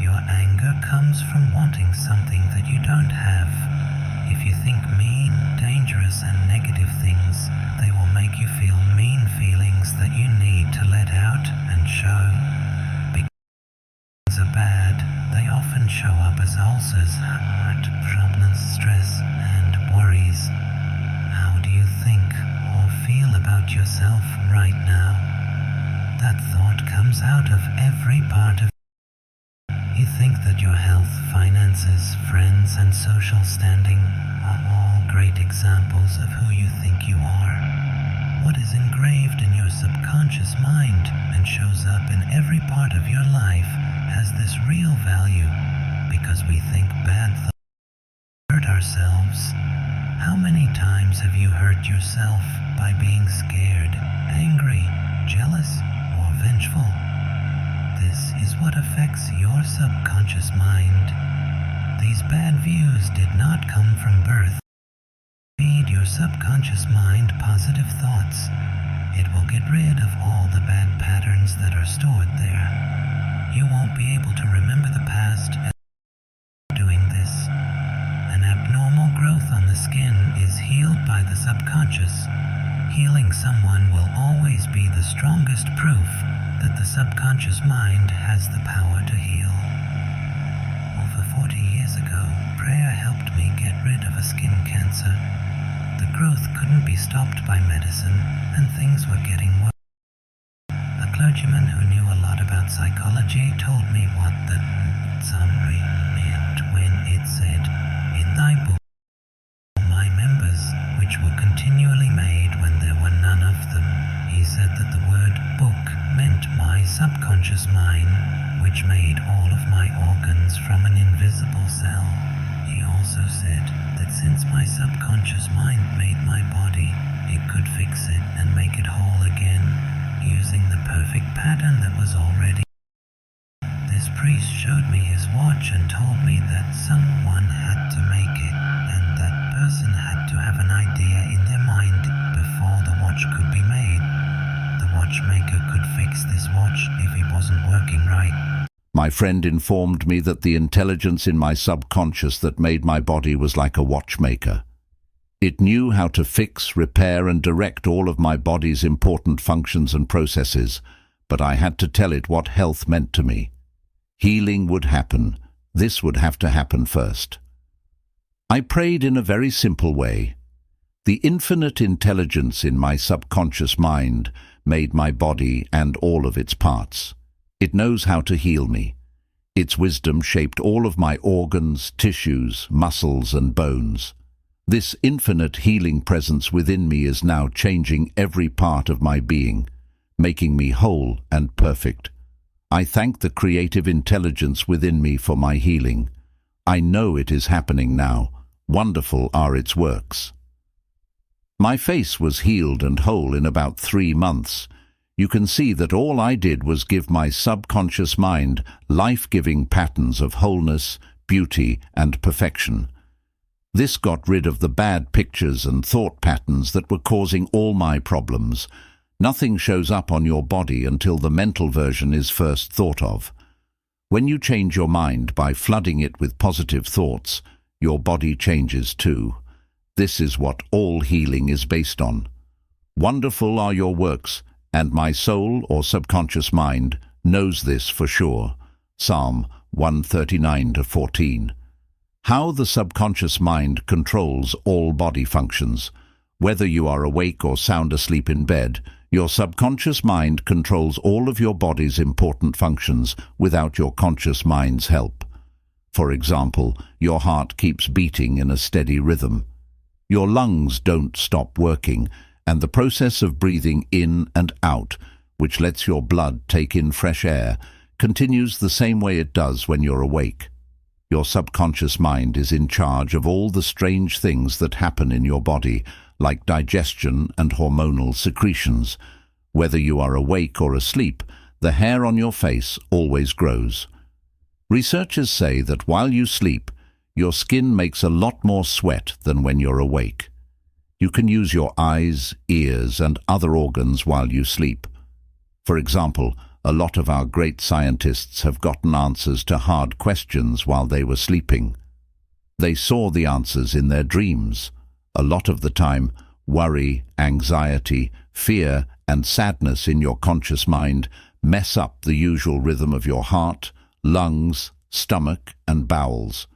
Your anger comes from wanting something that you don't have. If you think mean, dangerous, and negative things, they will make you feel mean feelings that you need to let out and show. Because things are bad, they often show up as ulcers, heart problems, stress, and worries. How do you think or feel about yourself right now? That thought comes out of every part of you. Think that your health, finances, friends, and social standing are all great examples of who you think you are. What is engraved in your subconscious mind and shows up in every part of your life has this real value because we think bad thoughts hurt ourselves. How many times have you hurt yourself by being scared, angry, jealous, or vengeful? This is what affects your subconscious mind. These bad views did not come from birth. Feed your subconscious mind positive thoughts. It will get rid of all the bad patterns that are stored there. You won't be able to remember the past doing this. An abnormal growth on the skin is healed by the subconscious. Healing someone will always be the strongest proof that the subconscious mind has the power to heal. Over 40 years ago, prayer helped me get rid of a skin cancer. The growth couldn't be stopped by medicine, and things were getting worse. A clergyman who knew a lot about psychology told me what the summary meant when it said, "In thy book, my members, which were continually made when there were none of them." He said that the word book meant my subconscious mind, which made all of my organs from an invisible cell. He also said that since my subconscious mind made my body, it could fix it and make it whole again, using the perfect pattern that was already. This priest showed me his watch and told me that someone had to make it, and that person had to have an idea in their mind before the watch could be made. The watchmaker could fix this watch if it wasn't working right. My friend informed me that the intelligence in my subconscious that made my body was like a watchmaker. It knew how to fix, repair, and direct all of my body's important functions and processes, but I had to tell it what health meant to me. Healing would happen. This would have to happen first. I prayed in a very simple way. The infinite intelligence in my subconscious mind made my body and all of its parts. It knows how to heal me. Its wisdom shaped all of my organs, tissues, muscles, and bones. This infinite healing presence within me is now changing every part of my being, making me whole and perfect. I thank the creative intelligence within me for my healing. I know it is happening now. Wonderful are its works. My face was healed and whole in about 3 months. You can see that all I did was give my subconscious mind life-giving patterns of wholeness, beauty, and perfection. This got rid of the bad pictures and thought patterns that were causing all my problems. Nothing shows up on your body until the mental version is first thought of. When you change your mind by flooding it with positive thoughts, your body changes too. This is what all healing is based on. Wonderful are your works, and my soul or subconscious mind knows this for sure. Psalm 139-14. How the subconscious mind controls all body functions. Whether you are awake or sound asleep in bed, your subconscious mind controls all of your body's important functions without your conscious mind's help. For example, your heart keeps beating in a steady rhythm. Your lungs don't stop working, and the process of breathing in and out, which lets your blood take in fresh air, continues the same way it does when you're awake. Your subconscious mind is in charge of all the strange things that happen in your body, like digestion and hormonal secretions. Whether you are awake or asleep, the hair on your face always grows. Researchers say that while you sleep, your skin makes a lot more sweat than when you're awake. You can use your eyes, ears, and other organs while you sleep. For example, a lot of our great scientists have gotten answers to hard questions while they were sleeping. They saw the answers in their dreams. A lot of the time, worry, anxiety, fear, and sadness in your conscious mind mess up the usual rhythm of your heart, lungs, stomach, and bowels.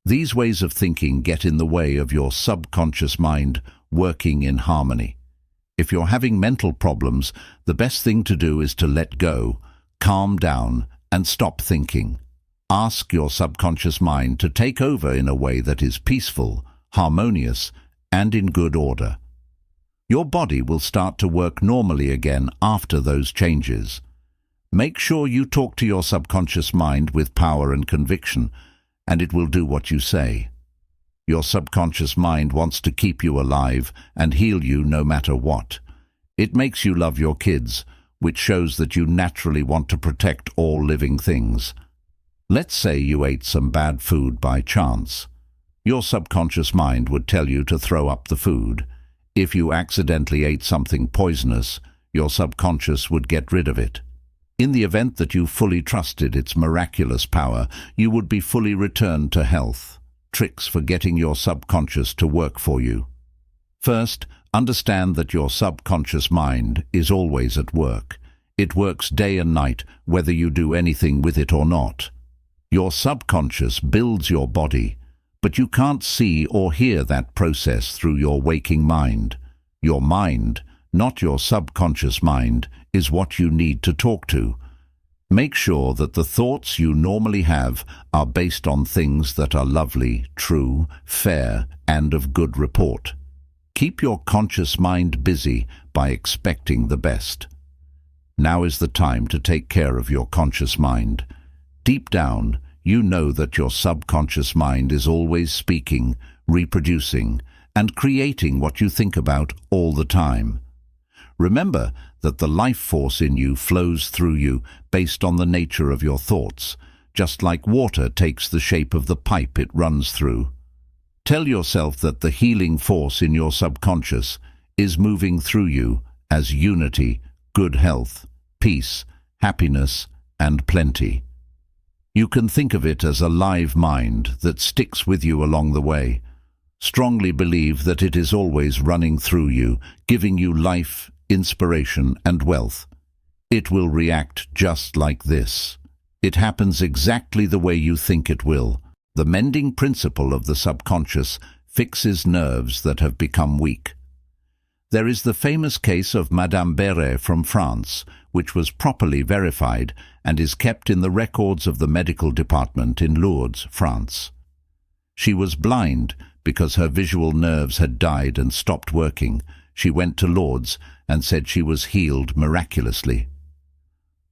These ways of thinking get in the way of your subconscious mind working in harmony. If you're having mental problems, the best thing to do is to let go, calm down, and stop thinking. Ask your subconscious mind to take over in a way that is peaceful, harmonious, and in good order. Your body will start to work normally again after those changes. Make sure you talk to your subconscious mind with power and conviction, and it will do what you say. Your subconscious mind wants to keep you alive and heal you no matter what. It makes you love your kids, which shows that you naturally want to protect all living things. Let's say you ate some bad food by chance. Your subconscious mind would tell you to throw up the food. If you accidentally ate something poisonous, your subconscious would get rid of it. In the event that you fully trusted its miraculous power, you would be fully returned to health. Tricks for getting your subconscious to work for you. First, understand that your subconscious mind is always at work. It works day and night, whether you do anything with it or not. Your subconscious builds your body, but you can't see or hear that process through your waking mind. Your mind, not your subconscious mind, is what you need to talk to. Make sure that the thoughts you normally have are based on things that are lovely, true, fair, and of good report. Keep your conscious mind busy by expecting the best. Now is the time to take care of your conscious mind. Deep down, you know that your subconscious mind is always speaking, reproducing, and creating what you think about all the time. Remember that the life force in you flows through you based on the nature of your thoughts, just like water takes the shape of the pipe it runs through. Tell yourself that the healing force in your subconscious is moving through you as unity, good health, peace, happiness, and plenty. You can think of it as a live mind that sticks with you along the way. Strongly believe that it is always running through you, giving you life, inspiration, and wealth. It will react just like this. It happens exactly the way you think it will. The mending principle of the subconscious fixes nerves that have become weak. There is the famous case of Madame Beret from France, which was properly verified and is kept in the records of the medical department in Lourdes, France. She was blind because her visual nerves had died and stopped working. She went to Lourdes and said she was healed miraculously.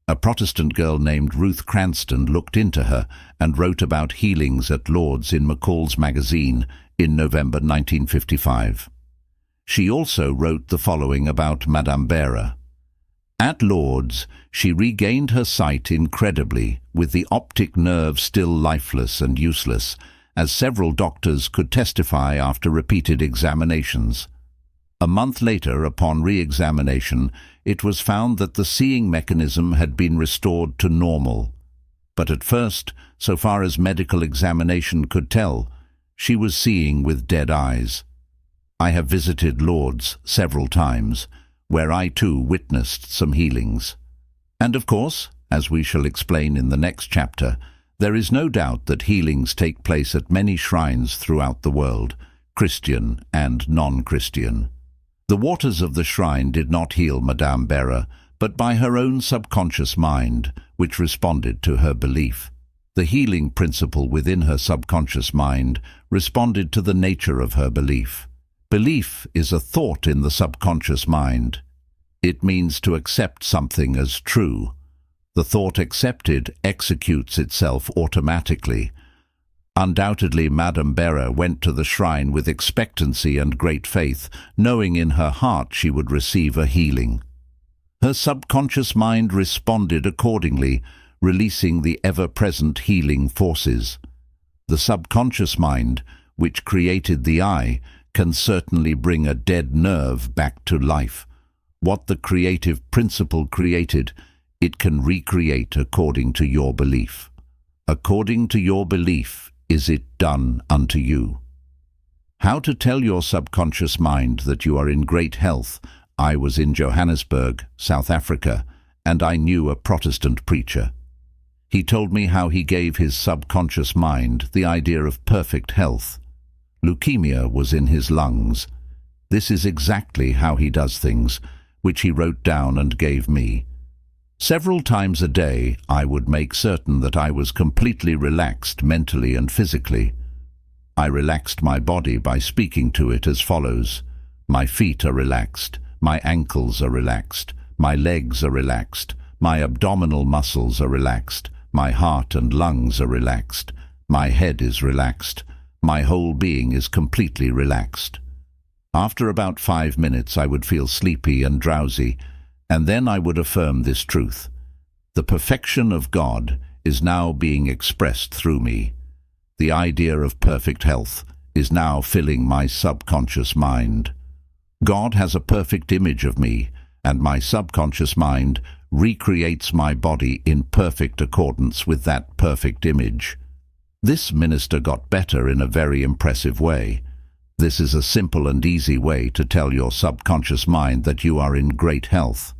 A Protestant girl named Ruth Cranston looked into her and wrote about healings at Lourdes in McCall's magazine in November 1955. She also wrote the following about Madame Beret. At Lourdes, she regained her sight incredibly, with the optic nerve still lifeless and useless, as several doctors could testify after repeated examinations. A month later, upon re-examination, it was found that the seeing mechanism had been restored to normal. But at first, so far as medical examination could tell, she was seeing with dead eyes. I have visited Lourdes several times. where I too witnessed some healings. And of course, as we shall explain in the next chapter, there is no doubt that healings take place at many shrines throughout the world, Christian and non-Christian. The waters of the shrine did not heal Madame Bera, but by her own subconscious mind, which responded to her belief. The healing principle within her subconscious mind responded to the nature of her belief. Belief is a thought in the subconscious mind. It means to accept something as true. The thought accepted executes itself automatically. Undoubtedly, Madame Bera went to the shrine with expectancy and great faith, knowing in her heart she would receive a healing. Her subconscious mind responded accordingly, releasing the ever-present healing forces. The subconscious mind, which created the eye, can certainly bring a dead nerve back to life. What the creative principle created, it can recreate according to your belief. According to your belief is it done unto you. How to tell your subconscious mind that you are in great health. I was in Johannesburg, South Africa, and I knew a Protestant preacher. He told me how he gave his subconscious mind the idea of perfect health. Leukemia was in his lungs. This is exactly how he does things, which he wrote down and gave me. Several times a day, I would make certain that I was completely relaxed mentally and physically. I relaxed my body by speaking to it as follows. My feet are relaxed. My ankles are relaxed. My legs are relaxed. My abdominal muscles are relaxed. My heart and lungs are relaxed. My head is relaxed. My whole being is completely relaxed. After about 5 minutes, I would feel sleepy and drowsy, and then I would affirm this truth. The perfection of God is now being expressed through me. The idea of perfect health is now filling my subconscious mind. God has a perfect image of me, and my subconscious mind recreates my body in perfect accordance with that perfect image. This minister got better in a very impressive way. This is a simple and easy way to tell your subconscious mind that you are in great health.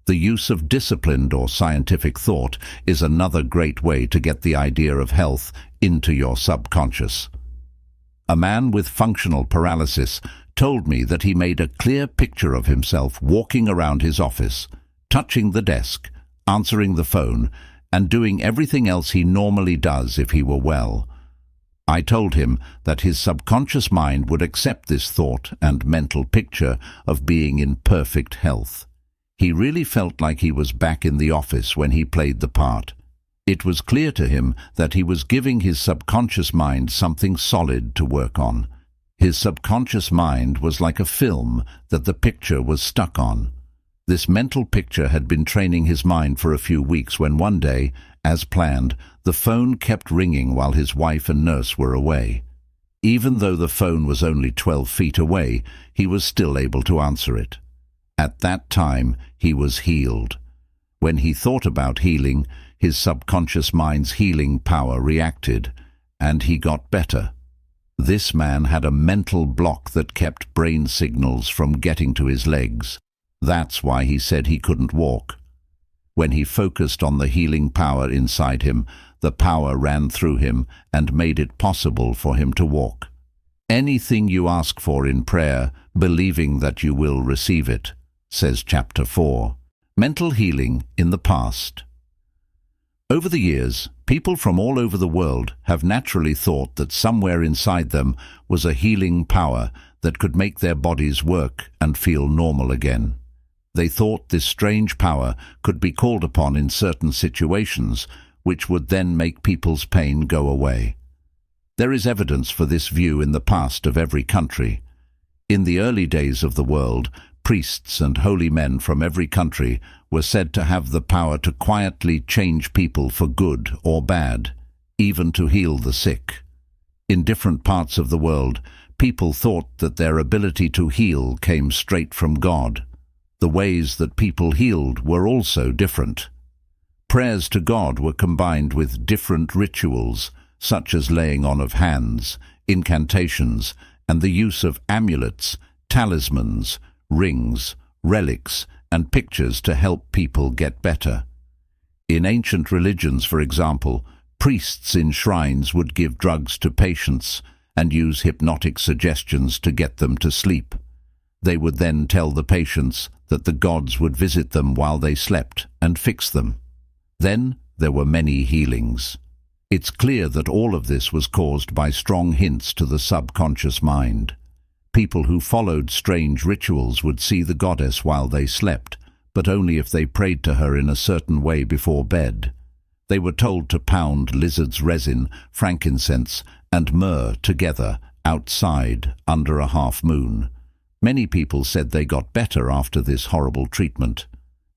The use of disciplined or scientific thought is another great way to get the idea of health into your subconscious. A man with functional paralysis told me that he made a clear picture of himself walking around his office, touching the desk, answering the phone, and doing everything else he normally does if he were well. I told him that his subconscious mind would accept this thought and mental picture of being in perfect health. He really felt like he was back in the office when he played the part. It was clear to him that he was giving his subconscious mind something solid to work on. His subconscious mind was like a film that the picture was stuck on. This mental picture had been training his mind for a few weeks when one day, as planned, the phone kept ringing while his wife and nurse were away. Even though the phone was only 12 feet away, he was still able to answer it. At that time, he was healed. When he thought about healing, his subconscious mind's healing power reacted, and he got better. This man had a mental block that kept brain signals from getting to his legs. That's why he said he couldn't walk. When he focused on the healing power inside him, the power ran through him and made it possible for him to walk. Anything you ask for in prayer, believing that you will receive it, says chapter 4. Mental healing in the past. Over the years, people from all over the world have naturally thought that somewhere inside them was a healing power that could make their bodies work and feel normal again. They thought this strange power could be called upon in certain situations, which would then make people's pain go away. There is evidence for this view in the past of every country. In the early days of the world, priests and holy men from every country were said to have the power to quietly change people for good or bad, even to heal the sick. In different parts of the world, people thought that their ability to heal came straight from God. The ways that people healed were also different. Prayers to God were combined with different rituals, such as laying on of hands, incantations, and the use of amulets, talismans, rings, relics, and pictures to help people get better. In ancient religions, for example, priests in shrines would give drugs to patients and use hypnotic suggestions to get them to sleep. They would then tell the patients that the gods would visit them while they slept and fix them. Then there were many healings. It's clear that all of this was caused by strong hints to the subconscious mind. People who followed strange rituals would see the goddess while they slept, but only if they prayed to her in a certain way before bed. They were told to pound lizard's resin, frankincense, and myrrh together outside under a half moon. Many people said they got better after this horrible treatment.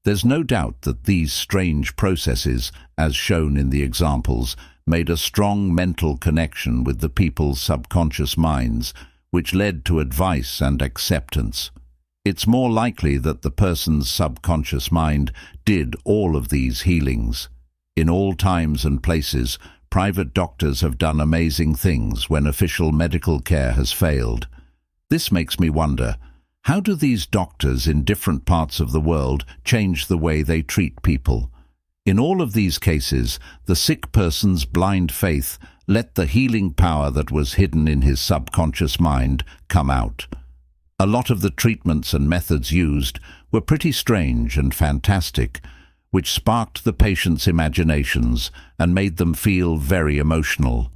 There's no doubt that these strange processes, as shown in the examples, made a strong mental connection with the people's subconscious minds, which led to advice and acceptance. It's more likely that the person's subconscious mind did all of these healings. In all times and places, private doctors have done amazing things when official medical care has failed. This makes me wonder, how do these doctors in different parts of the world change the way they treat people? In all of these cases, the sick person's blind faith let the healing power that was hidden in his subconscious mind come out. A lot of the treatments and methods used were pretty strange and fantastic, which sparked the patient's imaginations and made them feel very emotional.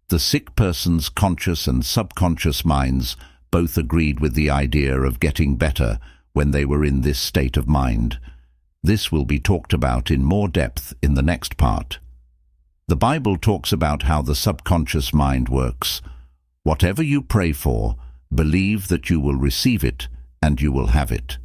The sick person's conscious and subconscious minds both agreed with the idea of getting better when they were in this state of mind. This will be talked about in more depth in the next part. The Bible talks about how the subconscious mind works. Whatever you pray for, believe that you will receive it and you will have it.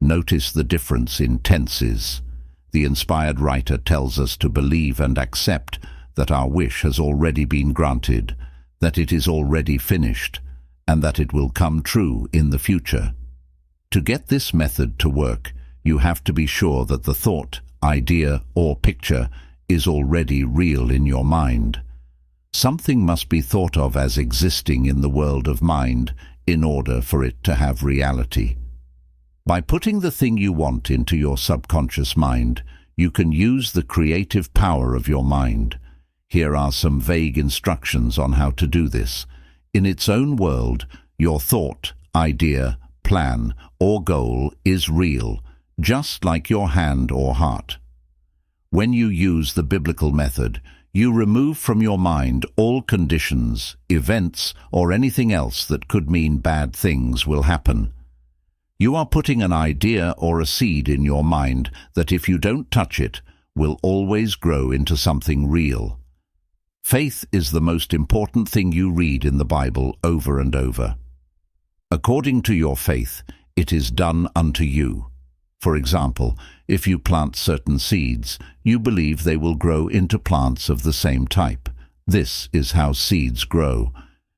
Notice the difference in tenses. The inspired writer tells us to believe and accept that our wish has already been granted, that it is already finished, and that it will come true in the future. To get this method to work, you have to be sure that the thought, idea, or picture is already real in your mind. Something must be thought of as existing in the world of mind in order for it to have reality. By putting the thing you want into your subconscious mind, you can use the creative power of your mind. Here are some vague instructions on how to do this. In its own world, your thought, idea, plan, or goal is real, just like your hand or heart. When you use the biblical method, you remove from your mind all conditions, events, or anything else that could mean bad things will happen. You are putting an idea or a seed in your mind that, if you don't touch it, will always grow into something real. Faith is the most important thing you read in the Bible over and over. According to your faith, it is done unto you. For example, if you plant certain seeds, you believe they will grow into plants of the same type. This is how seeds grow.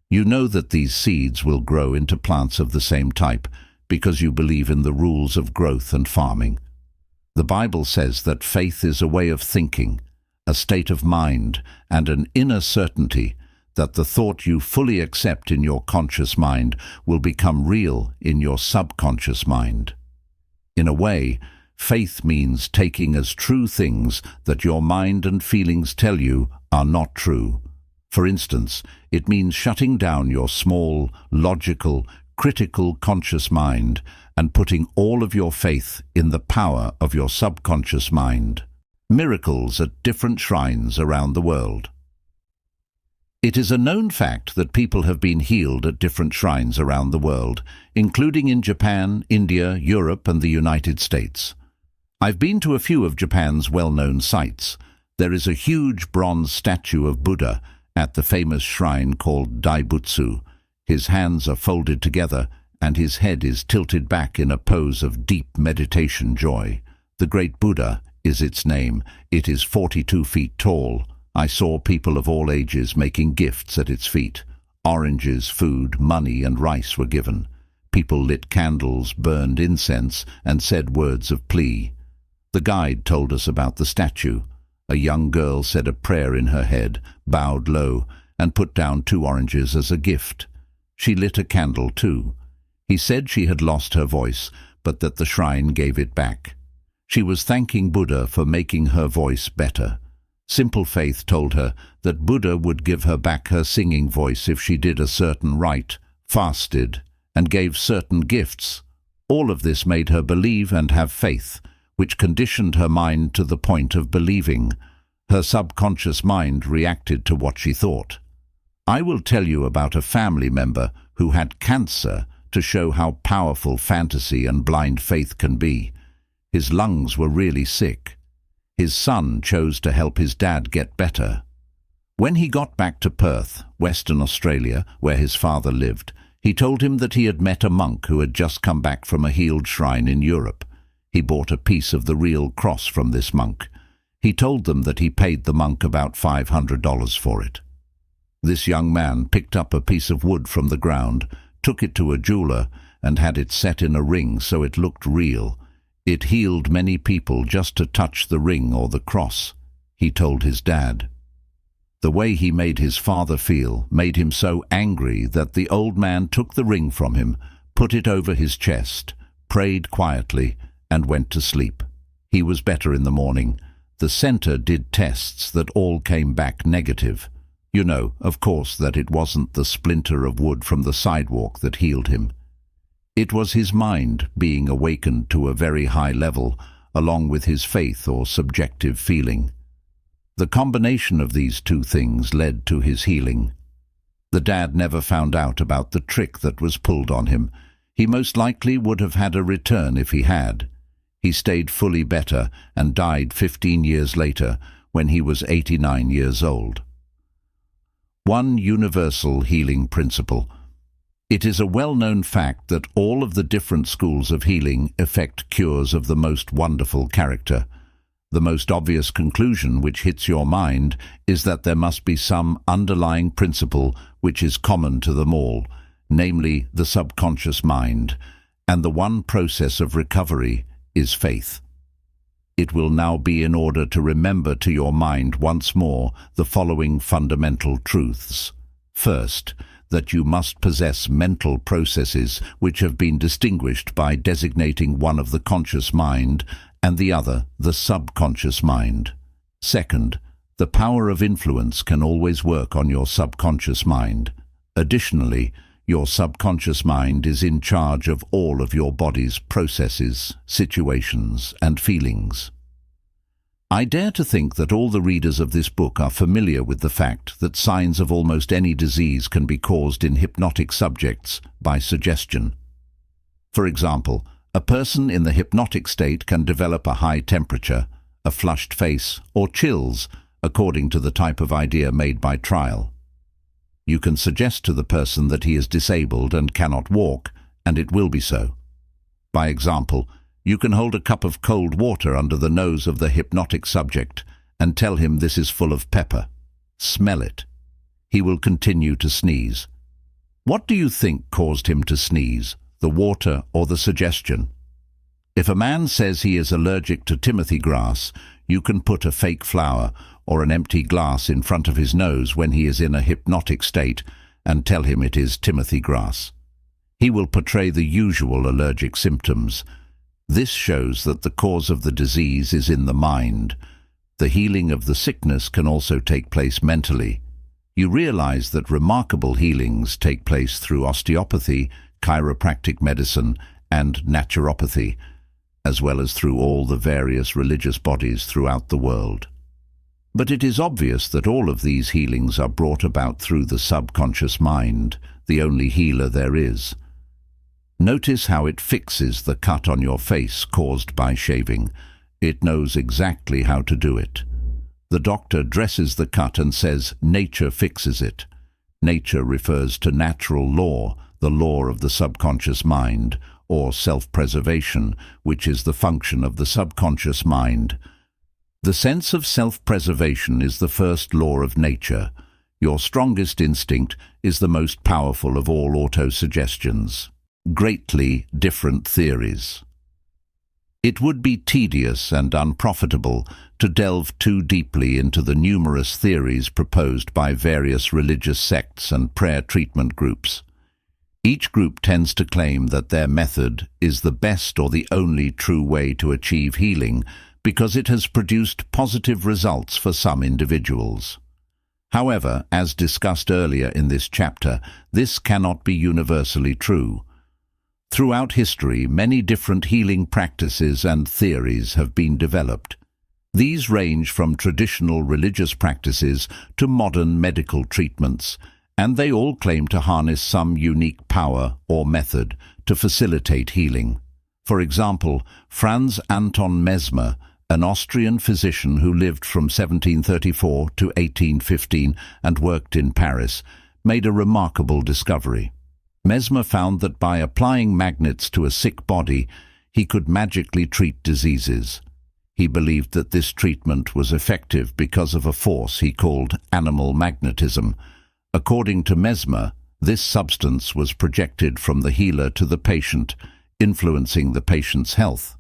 You know that these seeds will grow into plants of the same type because you believe in the rules of growth and farming. The Bible says that faith is a way of thinking, a state of mind, and an inner certainty that the thought you fully accept in your conscious mind will become real in your subconscious mind. In a way, faith means taking as true things that your mind and feelings tell you are not true. For instance, it means shutting down your small, logical, critical conscious mind and putting all of your faith in the power of your subconscious mind. Miracles at different shrines around the world. It is a known fact that people have been healed at different shrines around the world, including in Japan, India, Europe, and the United States. I've been to a few of Japan's well-known sites. There is a huge bronze statue of Buddha at the famous shrine called Daibutsu. His hands are folded together, and his head is tilted back in a pose of deep meditation joy. The Great Buddha is its name. It is 42 feet tall. I saw people of all ages making gifts at its feet. Oranges, food, money, and rice were given. People lit candles, burned incense, and said words of plea. The guide told us about the statue. A young girl said a prayer in her head, bowed low, and put down 2 oranges as a gift. She lit a candle too. He said she had lost her voice, but that the shrine gave it back. She was thanking Buddha for making her voice better. Simple Faith told her that Buddha would give her back her singing voice if she did a certain rite, fasted, and gave certain gifts. All of this made her believe and have faith, which conditioned her mind to the point of believing. Her subconscious mind reacted to what she thought. I will tell you about a family member who had cancer to show how powerful fantasy and blind faith can be. His lungs were really sick. His son chose to help his dad get better. When he got back to Perth, Western Australia, where his father lived, he told him that he had met a monk who had just come back from a healed shrine in Europe. He bought a piece of the real cross from this monk. He told them that he paid the monk about $500 for it. This young man picked up a piece of wood from the ground, took it to a jeweler, and had it set in a ring so it looked real. It healed many people just to touch the ring or the cross, he told his dad. The way he made his father feel made him so angry that the old man took the ring from him, put it over his chest, prayed quietly, and went to sleep. He was better in the morning. The center did tests that all came back negative. You know, of course, that it wasn't the splinter of wood from the sidewalk that healed him. It was his mind being awakened to a very high level, along with his faith or subjective feeling. The combination of these two things led to his healing. The dad never found out about the trick that was pulled on him. He most likely would have had a return if he had. He stayed fully better and died 15 years later when he was 89 years old. One universal healing principle. It is a well-known fact that all of the different schools of healing effect cures of the most wonderful character. The most obvious conclusion which hits your mind is that there must be some underlying principle which is common to them all, namely the subconscious mind, and the one process of recovery is faith. It will now be in order to remember to your mind once more the following fundamental truths. First, that you must possess mental processes which have been distinguished by designating one of the conscious mind and the other the subconscious mind. Second, the power of influence can always work on your subconscious mind. Additionally, your subconscious mind is in charge of all of your body's processes, situations, and feelings. I dare to think that all the readers of this book are familiar with the fact that signs of almost any disease can be caused in hypnotic subjects by suggestion. For example, a person in the hypnotic state can develop a high temperature, a flushed face, or chills, according to the type of idea made by trial. You can suggest to the person that he is disabled and cannot walk, and it will be so. By example, you can hold a cup of cold water under the nose of the hypnotic subject and tell him this is full of pepper. Smell it. He will continue to sneeze. What do you think caused him to sneeze, the water or the suggestion? If a man says he is allergic to timothy grass, you can put a fake flower or an empty glass in front of his nose when he is in a hypnotic state and tell him it is timothy grass. He will portray the usual allergic symptoms. This shows that the cause of the disease is in the mind. The healing of the sickness can also take place mentally. You realize that remarkable healings take place through osteopathy, chiropractic medicine, and naturopathy, as well as through all the various religious bodies throughout the world. But it is obvious that all of these healings are brought about through the subconscious mind, the only healer there is. Notice how it fixes the cut on your face caused by shaving. It knows exactly how to do it. The doctor dresses the cut and says, "Nature fixes it." Nature refers to natural law, the law of the subconscious mind, or self-preservation, which is the function of the subconscious mind. The sense of self-preservation is the first law of nature. Your strongest instinct is the most powerful of all autosuggestions. Greatly different theories. It would be tedious and unprofitable to delve too deeply into the numerous theories proposed by various religious sects and prayer treatment groups. Each group tends to claim that their method is the best or the only true way to achieve healing because it has produced positive results for some individuals. However, as discussed earlier in this chapter, this cannot be universally true. Throughout history, many different healing practices and theories have been developed. These range from traditional religious practices to modern medical treatments, and they all claim to harness some unique power or method to facilitate healing. For example, Franz Anton Mesmer, an Austrian physician who lived from 1734 to 1815 and worked in Paris, made a remarkable discovery. Mesmer found that by applying magnets to a sick body, he could magically treat diseases. He believed that this treatment was effective because of a force he called animal magnetism. According to Mesmer, this substance was projected from the healer to the patient, influencing the patient's health.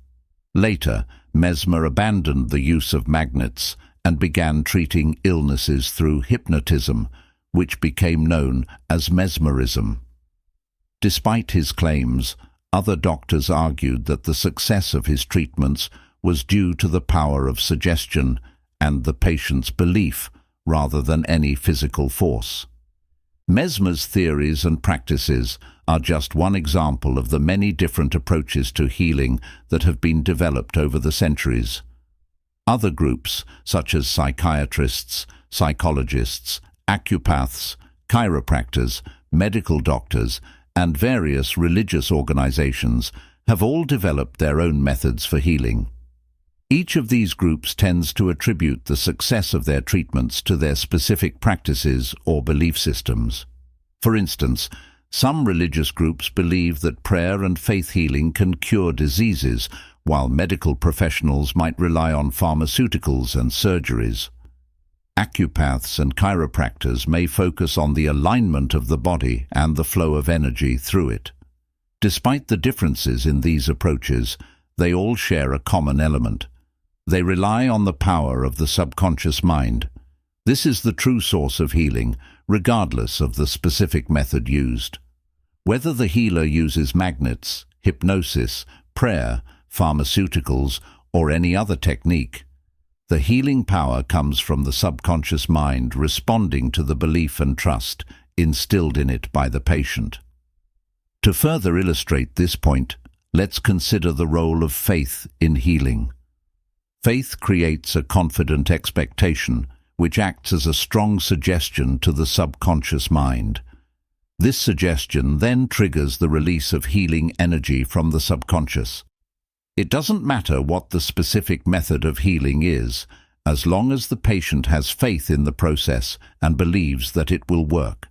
Later, Mesmer abandoned the use of magnets and began treating illnesses through hypnotism, which became known as mesmerism. Despite his claims, other doctors argued that the success of his treatments was due to the power of suggestion and the patient's belief rather than any physical force. Mesmer's theories and practices are just one example of the many different approaches to healing that have been developed over the centuries. Other groups, such as psychiatrists, psychologists, acupaths, chiropractors, medical doctors, and various religious organizations, have all developed their own methods for healing. Each of these groups tends to attribute the success of their treatments to their specific practices or belief systems. For instance, some religious groups believe that prayer and faith healing can cure diseases, while medical professionals might rely on pharmaceuticals and surgeries. Acupaths and chiropractors may focus on the alignment of the body and the flow of energy through it. Despite the differences in these approaches, they all share a common element. They rely on the power of the subconscious mind. This is the true source of healing, regardless of the specific method used. Whether the healer uses magnets, hypnosis, prayer, pharmaceuticals, or any other technique, the healing power comes from the subconscious mind responding to the belief and trust instilled in it by the patient. To further illustrate this point, let's consider the role of faith in healing. Faith creates a confident expectation, which acts as a strong suggestion to the subconscious mind. This suggestion then triggers the release of healing energy from the subconscious. It doesn't matter what the specific method of healing is, as long as the patient has faith in the process and believes that it will work.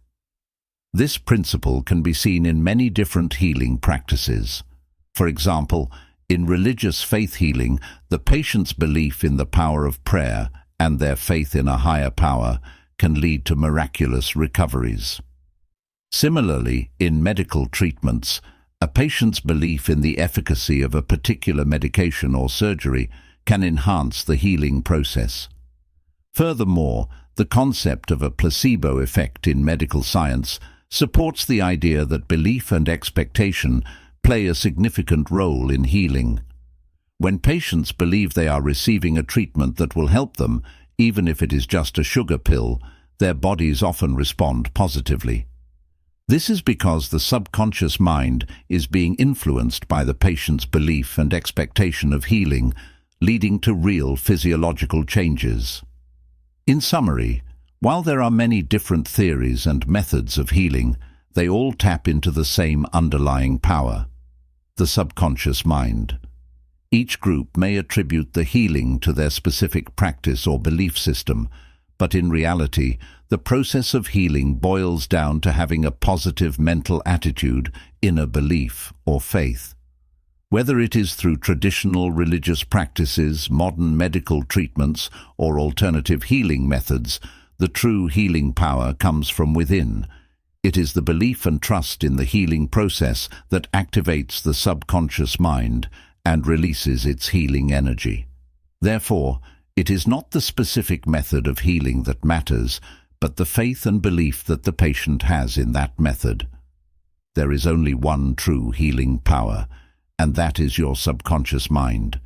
This principle can be seen in many different healing practices. For example, in religious faith healing, the patient's belief in the power of prayer and their faith in a higher power can lead to miraculous recoveries. Similarly, in medical treatments, a patient's belief in the efficacy of a particular medication or surgery can enhance the healing process. Furthermore, the concept of a placebo effect in medical science supports the idea that belief and expectation play a significant role in healing. When patients believe they are receiving a treatment that will help them, even if it is just a sugar pill, their bodies often respond positively. This is because the subconscious mind is being influenced by the patient's belief and expectation of healing, leading to real physiological changes. In summary, while there are many different theories and methods of healing, they all tap into the same underlying power, the subconscious mind. Each group may attribute the healing to their specific practice or belief system, but in reality, the process of healing boils down to having a positive mental attitude, inner belief, or faith. Whether it is through traditional religious practices, modern medical treatments, or alternative healing methods, the true healing power comes from within. It is the belief and trust in the healing process that activates the subconscious mind and releases its healing energy. Therefore, it is not the specific method of healing that matters, but the faith and belief that the patient has in that method. there is only one true healing power, and that is your subconscious mind.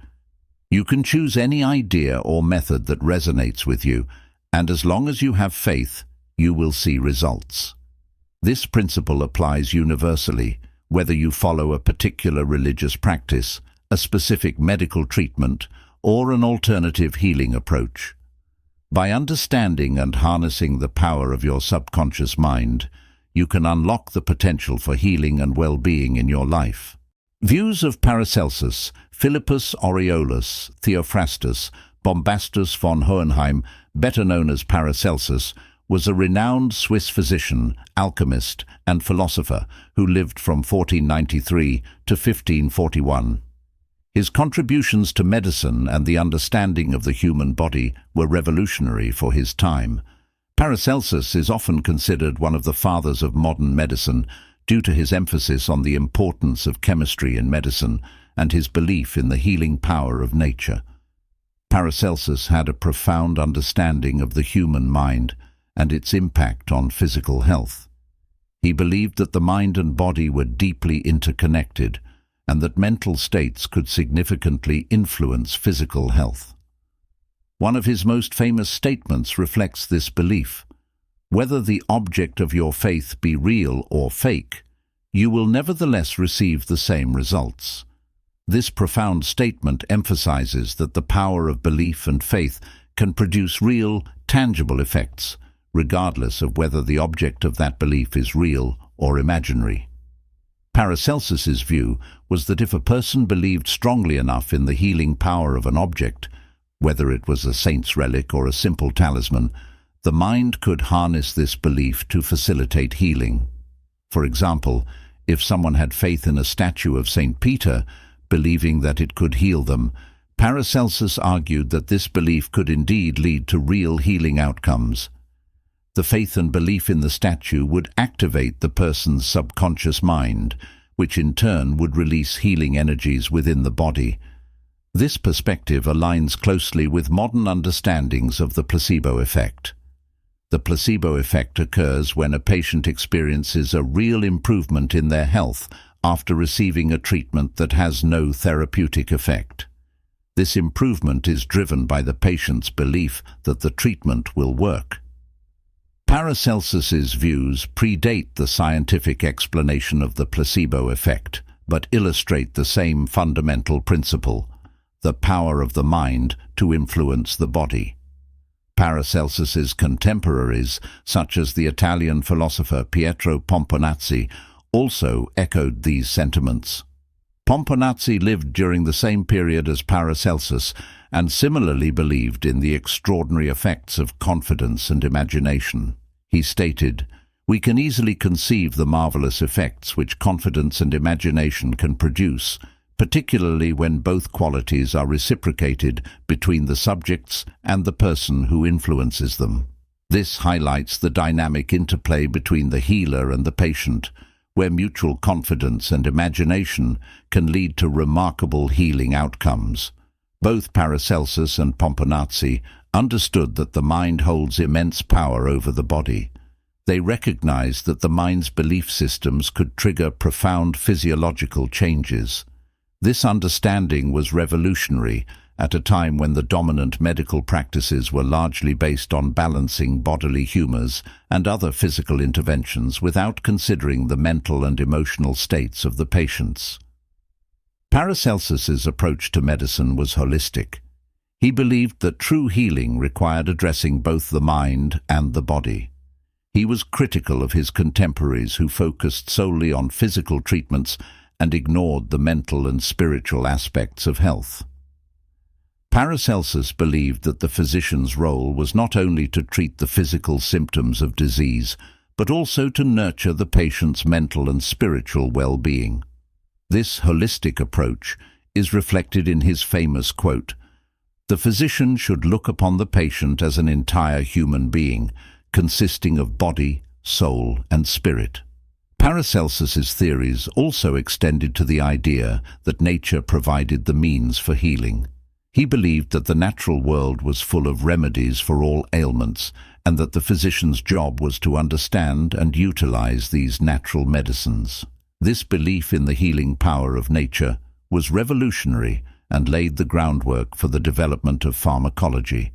You can choose any idea or method that resonates with you, and as long as you have faith, you will see results. This principle applies universally, whether you follow a particular religious practice, a specific medical treatment, or an alternative healing approach. By understanding and harnessing the power of your subconscious mind, you can unlock the potential for healing and well-being in your life. Views of Paracelsus, Philippus Aureolus, Theophrastus, Bombastus von Hohenheim, better known as Paracelsus, was a renowned Swiss physician, alchemist, and philosopher who lived from 1493 to 1541. His contributions to medicine and the understanding of the human body were revolutionary for his time. Paracelsus is often considered one of the fathers of modern medicine due to his emphasis on the importance of chemistry in medicine and his belief in the healing power of nature. Paracelsus had a profound understanding of the human mind and its impact on physical health. He believed that the mind and body were deeply interconnected and that mental states could significantly influence physical health. One of his most famous statements reflects this belief. Whether the object of your faith be real or fake, you will nevertheless receive the same results. This profound statement emphasizes that the power of belief and faith can produce real, tangible effects, regardless of whether the object of that belief is real or imaginary. Paracelsus's view was that if a person believed strongly enough in the healing power of an object, whether it was a saint's relic or a simple talisman, the mind could harness this belief to facilitate healing. For example, if someone had faith in a statue of Saint Peter, believing that it could heal them, Paracelsus argued that this belief could indeed lead to real healing outcomes. The faith and belief in the statue would activate the person's subconscious mind, which in turn would release healing energies within the body. This perspective aligns closely with modern understandings of the placebo effect. The placebo effect occurs when a patient experiences a real improvement in their health after receiving a treatment that has no therapeutic effect. This improvement is driven by the patient's belief that the treatment will work. Paracelsus's views predate the scientific explanation of the placebo effect, but illustrate the same fundamental principle, the power of the mind to influence the body. Paracelsus's contemporaries, such as the Italian philosopher Pietro Pomponazzi, also echoed these sentiments. Pomponazzi lived during the same period as Paracelsus and similarly believed in the extraordinary effects of confidence and imagination. He stated, "We can easily conceive the marvelous effects which confidence and imagination can produce, particularly when both qualities are reciprocated between the subjects and the person who influences them. This highlights the dynamic interplay between the healer and the patient, where mutual confidence and imagination can lead to remarkable healing outcomes." Both Paracelsus and Pomponazzi understood that the mind holds immense power over the body. They recognized that the mind's belief systems could trigger profound physiological changes. This understanding was revolutionary at a time when the dominant medical practices were largely based on balancing bodily humors and other physical interventions without considering the mental and emotional states of the patients. Paracelsus's approach to medicine was holistic. He believed that true healing required addressing both the mind and the body. He was critical of his contemporaries who focused solely on physical treatments and ignored the mental and spiritual aspects of health. Paracelsus believed that the physician's role was not only to treat the physical symptoms of disease, but also to nurture the patient's mental and spiritual well-being. This holistic approach is reflected in his famous quote, "The physician should look upon the patient as an entire human being, consisting of body, soul, and spirit." Paracelsus's theories also extended to the idea that nature provided the means for healing. He believed that the natural world was full of remedies for all ailments, and that the physician's job was to understand and utilize these natural medicines. This belief in the healing power of nature was revolutionary and laid the groundwork for the development of pharmacology.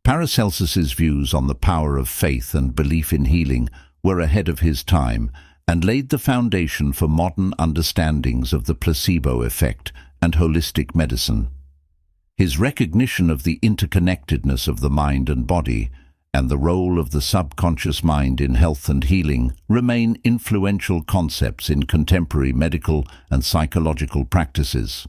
Paracelsus's views on the power of faith and belief in healing were ahead of his time and laid the foundation for modern understandings of the placebo effect and holistic medicine. His recognition of the interconnectedness of the mind and body and the role of the subconscious mind in health and healing remain influential concepts in contemporary medical and psychological practices.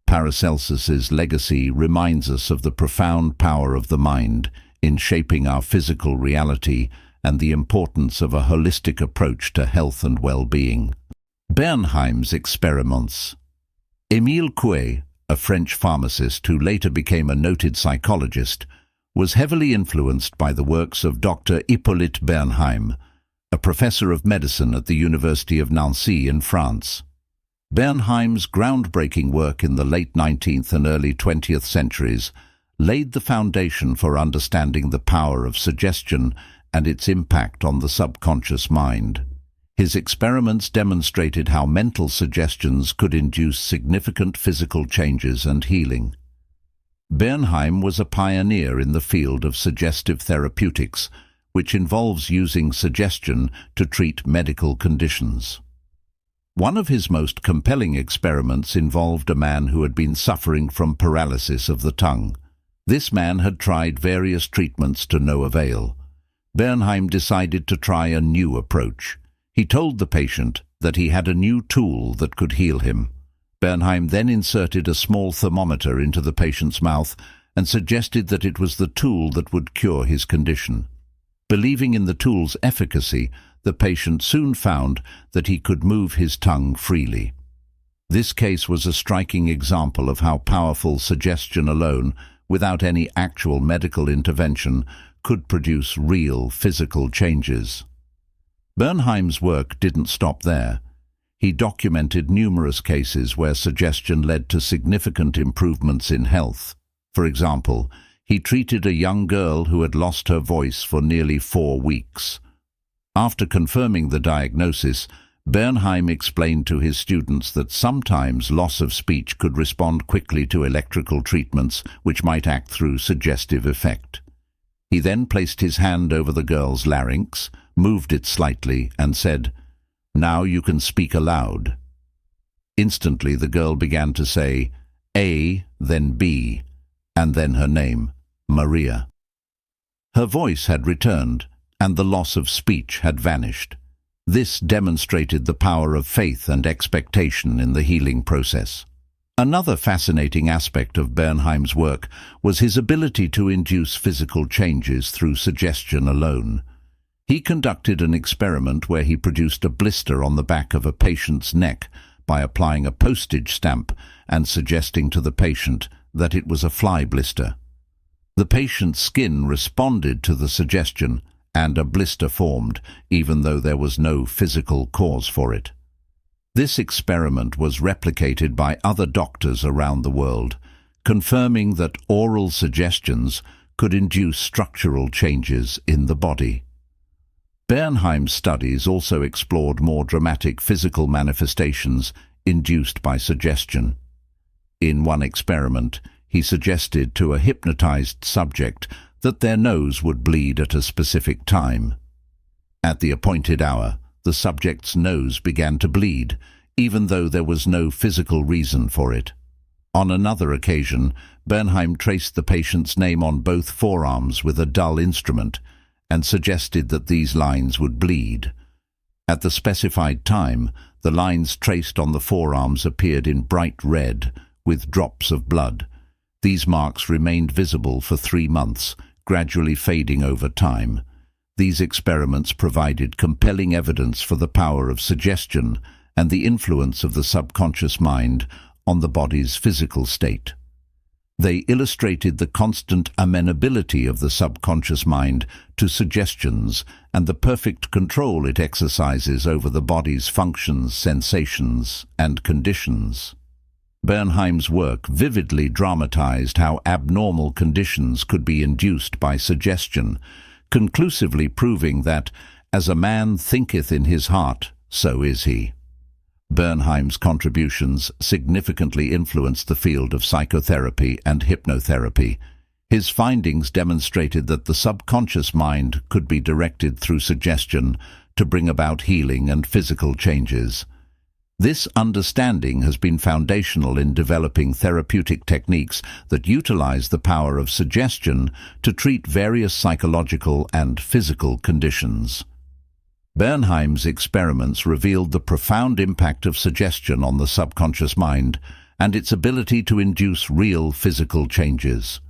Paracelsus's legacy reminds us of the profound power of the mind in shaping our physical reality and the importance of a holistic approach to health and well-being. Bernheim's experiments. Émile Coué, a French pharmacist who later became a noted psychologist, was heavily influenced by the works of Dr. Hippolyte Bernheim, a professor of medicine at the University of Nancy in France. Bernheim's groundbreaking work in the late 19th and early 20th centuries laid the foundation for understanding the power of suggestion and its impact on the subconscious mind. His experiments demonstrated how mental suggestions could induce significant physical changes and healing. Bernheim was a pioneer in the field of suggestive therapeutics, which involves using suggestion to treat medical conditions. One of his most compelling experiments involved a man who had been suffering from paralysis of the tongue. This man had tried various treatments to no avail. Bernheim decided to try a new approach. He told the patient that he had a new tool that could heal him. Bernheim then inserted a small thermometer into the patient's mouth and suggested that it was the tool that would cure his condition. Believing in the tool's efficacy, the patient soon found that he could move his tongue freely. This case was a striking example of how powerful suggestion alone, without any actual medical intervention, could produce real physical changes. Bernheim's work didn't stop there. He documented numerous cases where suggestion led to significant improvements in health. For example, he treated a young girl who had lost her voice for nearly 4 weeks. After confirming the diagnosis, Bernheim explained to his students that sometimes loss of speech could respond quickly to electrical treatments which might act through suggestive effect. He then placed his hand over the girl's larynx, moved it slightly, and said, "Now you can speak aloud." Instantly the girl began to say A, then B, and then her name, Maria. Her voice had returned, and the loss of speech had vanished. This demonstrated the power of faith and expectation in the healing process. Another fascinating aspect of Bernheim's work was his ability to induce physical changes through suggestion alone. He conducted an experiment where he produced a blister on the back of a patient's neck by applying a postage stamp and suggesting to the patient that it was a fly blister. The patient's skin responded to the suggestion, and a blister formed, even though there was no physical cause for it. This experiment was replicated by other doctors around the world, confirming that oral suggestions could induce structural changes in the body. Bernheim's studies also explored more dramatic physical manifestations induced by suggestion. In one experiment, he suggested to a hypnotized subject that their nose would bleed at a specific time. At the appointed hour, the subject's nose began to bleed, even though there was no physical reason for it. On another occasion, Bernheim traced the patient's name on both forearms with a dull instrument and suggested that these lines would bleed. At the specified time, the lines traced on the forearms appeared in bright red, with drops of blood. These marks remained visible for 3 months, gradually fading over time. These experiments provided compelling evidence for the power of suggestion and the influence of the subconscious mind on the body's physical state. They illustrated the constant amenability of the subconscious mind to suggestions and the perfect control it exercises over the body's functions, sensations, and conditions. Bernheim's work vividly dramatized how abnormal conditions could be induced by suggestion, conclusively proving that, as a man thinketh in his heart, so is he. Bernheim's contributions significantly influenced the field of psychotherapy and hypnotherapy. His findings demonstrated that the subconscious mind could be directed through suggestion to bring about healing and physical changes. This understanding has been foundational in developing therapeutic techniques that utilize the power of suggestion to treat various psychological and physical conditions. Bernheim's experiments revealed the profound impact of suggestion on the subconscious mind and its ability to induce real physical changes.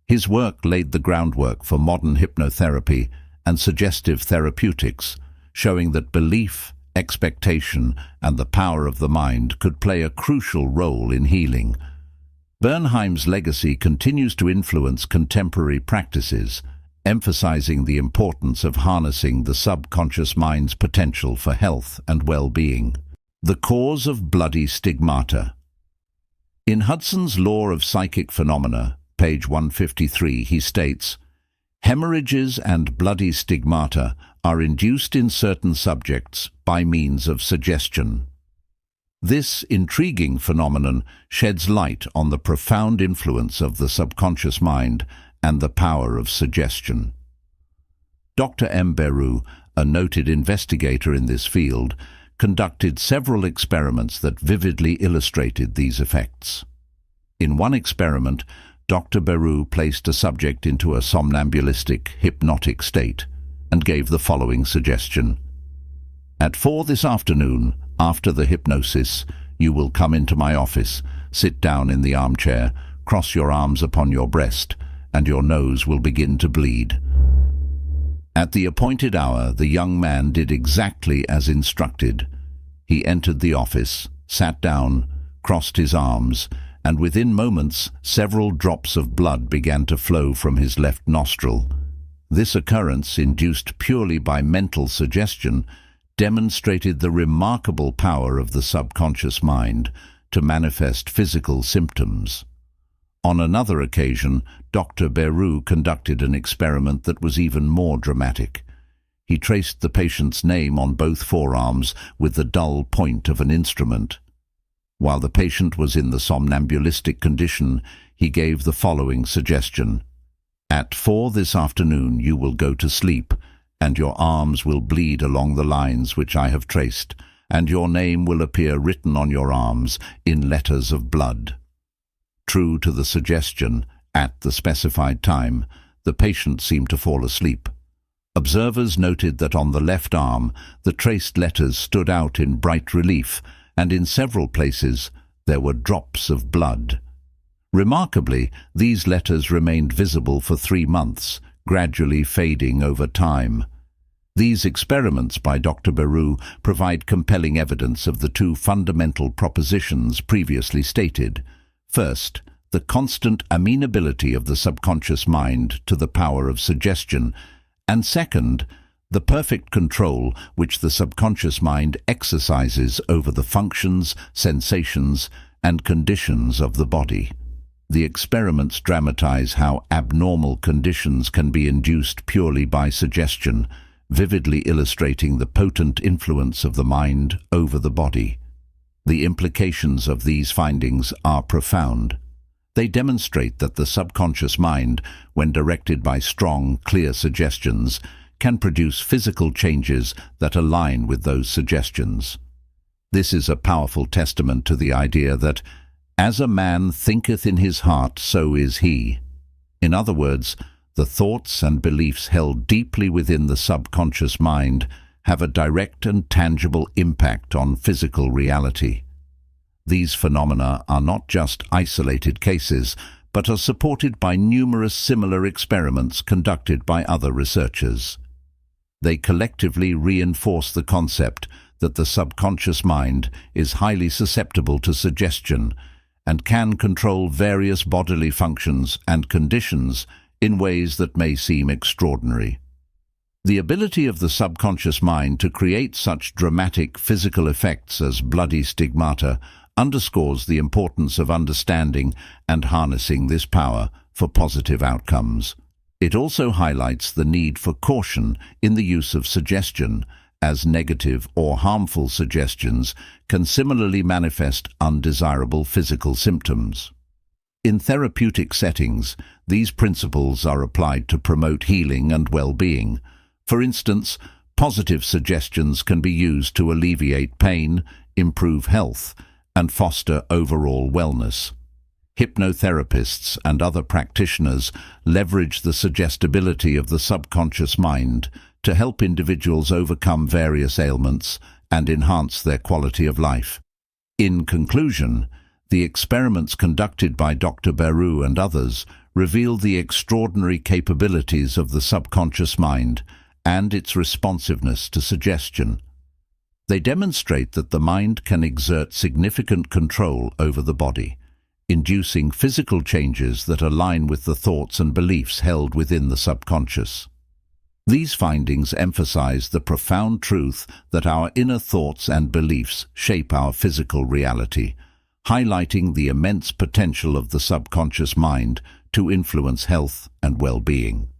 His work laid the groundwork for modern hypnotherapy and suggestive therapeutics, showing that belief, expectation, and the power of the mind could play a crucial role in healing. Bernheim's legacy continues to influence contemporary practices, emphasizing the importance of harnessing the subconscious mind's potential for health and well-being. The cause of bloody stigmata. In Hudson's Law of Psychic Phenomena, page 153, he states, "Hemorrhages and bloody stigmata are induced in certain subjects by means of suggestion." This intriguing phenomenon sheds light on the profound influence of the subconscious mind and the power of suggestion. Dr. M. Beru, a noted investigator in this field, conducted several experiments that vividly illustrated these effects. In one experiment, Dr. Beru placed a subject into a somnambulistic, hypnotic state and gave the following suggestion. "At 4 this afternoon, after the hypnosis, you will come into my office, sit down in the armchair, cross your arms upon your breast, and your nose will begin to bleed." At the appointed hour, the young man did exactly as instructed. He entered the office, sat down, crossed his arms, and within moments several drops of blood began to flow from his left nostril. This occurrence, induced purely by mental suggestion, demonstrated the remarkable power of the subconscious mind to manifest physical symptoms. On another occasion, Dr. Beru conducted an experiment that was even more dramatic. He traced the patient's name on both forearms with the dull point of an instrument. While the patient was in the somnambulistic condition, he gave the following suggestion. "At 4 this afternoon you will go to sleep, and your arms will bleed along the lines which I have traced, and your name will appear written on your arms in letters of blood." True to the suggestion, at the specified time, the patient seemed to fall asleep. Observers noted that on the left arm, the traced letters stood out in bright relief, and in several places there were drops of blood. Remarkably, these letters remained visible for 3 months, gradually fading over time. These experiments by Dr. Beru provide compelling evidence of the two fundamental propositions previously stated. First, the constant amenability of the subconscious mind to the power of suggestion, and second, the perfect control which the subconscious mind exercises over the functions, sensations, and conditions of the body. The experiments dramatize how abnormal conditions can be induced purely by suggestion, vividly illustrating the potent influence of the mind over the body. The implications of these findings are profound. They demonstrate that the subconscious mind, when directed by strong, clear suggestions, can produce physical changes that align with those suggestions. This is a powerful testament to the idea that, as a man thinketh in his heart, so is he. In other words, the thoughts and beliefs held deeply within the subconscious mind have a direct and tangible impact on physical reality. These phenomena are not just isolated cases, but are supported by numerous similar experiments conducted by other researchers. They collectively reinforce the concept that the subconscious mind is highly susceptible to suggestion and can control various bodily functions and conditions in ways that may seem extraordinary. The ability of the subconscious mind to create such dramatic physical effects as bloody stigmata underscores the importance of understanding and harnessing this power for positive outcomes. It also highlights the need for caution in the use of suggestion, as negative or harmful suggestions can similarly manifest undesirable physical symptoms. In therapeutic settings, these principles are applied to promote healing and well-being. For instance, positive suggestions can be used to alleviate pain, improve health, and foster overall wellness. Hypnotherapists and other practitioners leverage the suggestibility of the subconscious mind to help individuals overcome various ailments and enhance their quality of life. In conclusion, the experiments conducted by Dr. Beru and others reveal the extraordinary capabilities of the subconscious mind and its responsiveness to suggestion. They demonstrate that the mind can exert significant control over the body, inducing physical changes that align with the thoughts and beliefs held within the subconscious. These findings emphasize the profound truth that our inner thoughts and beliefs shape our physical reality, highlighting the immense potential of the subconscious mind to influence health and well-being.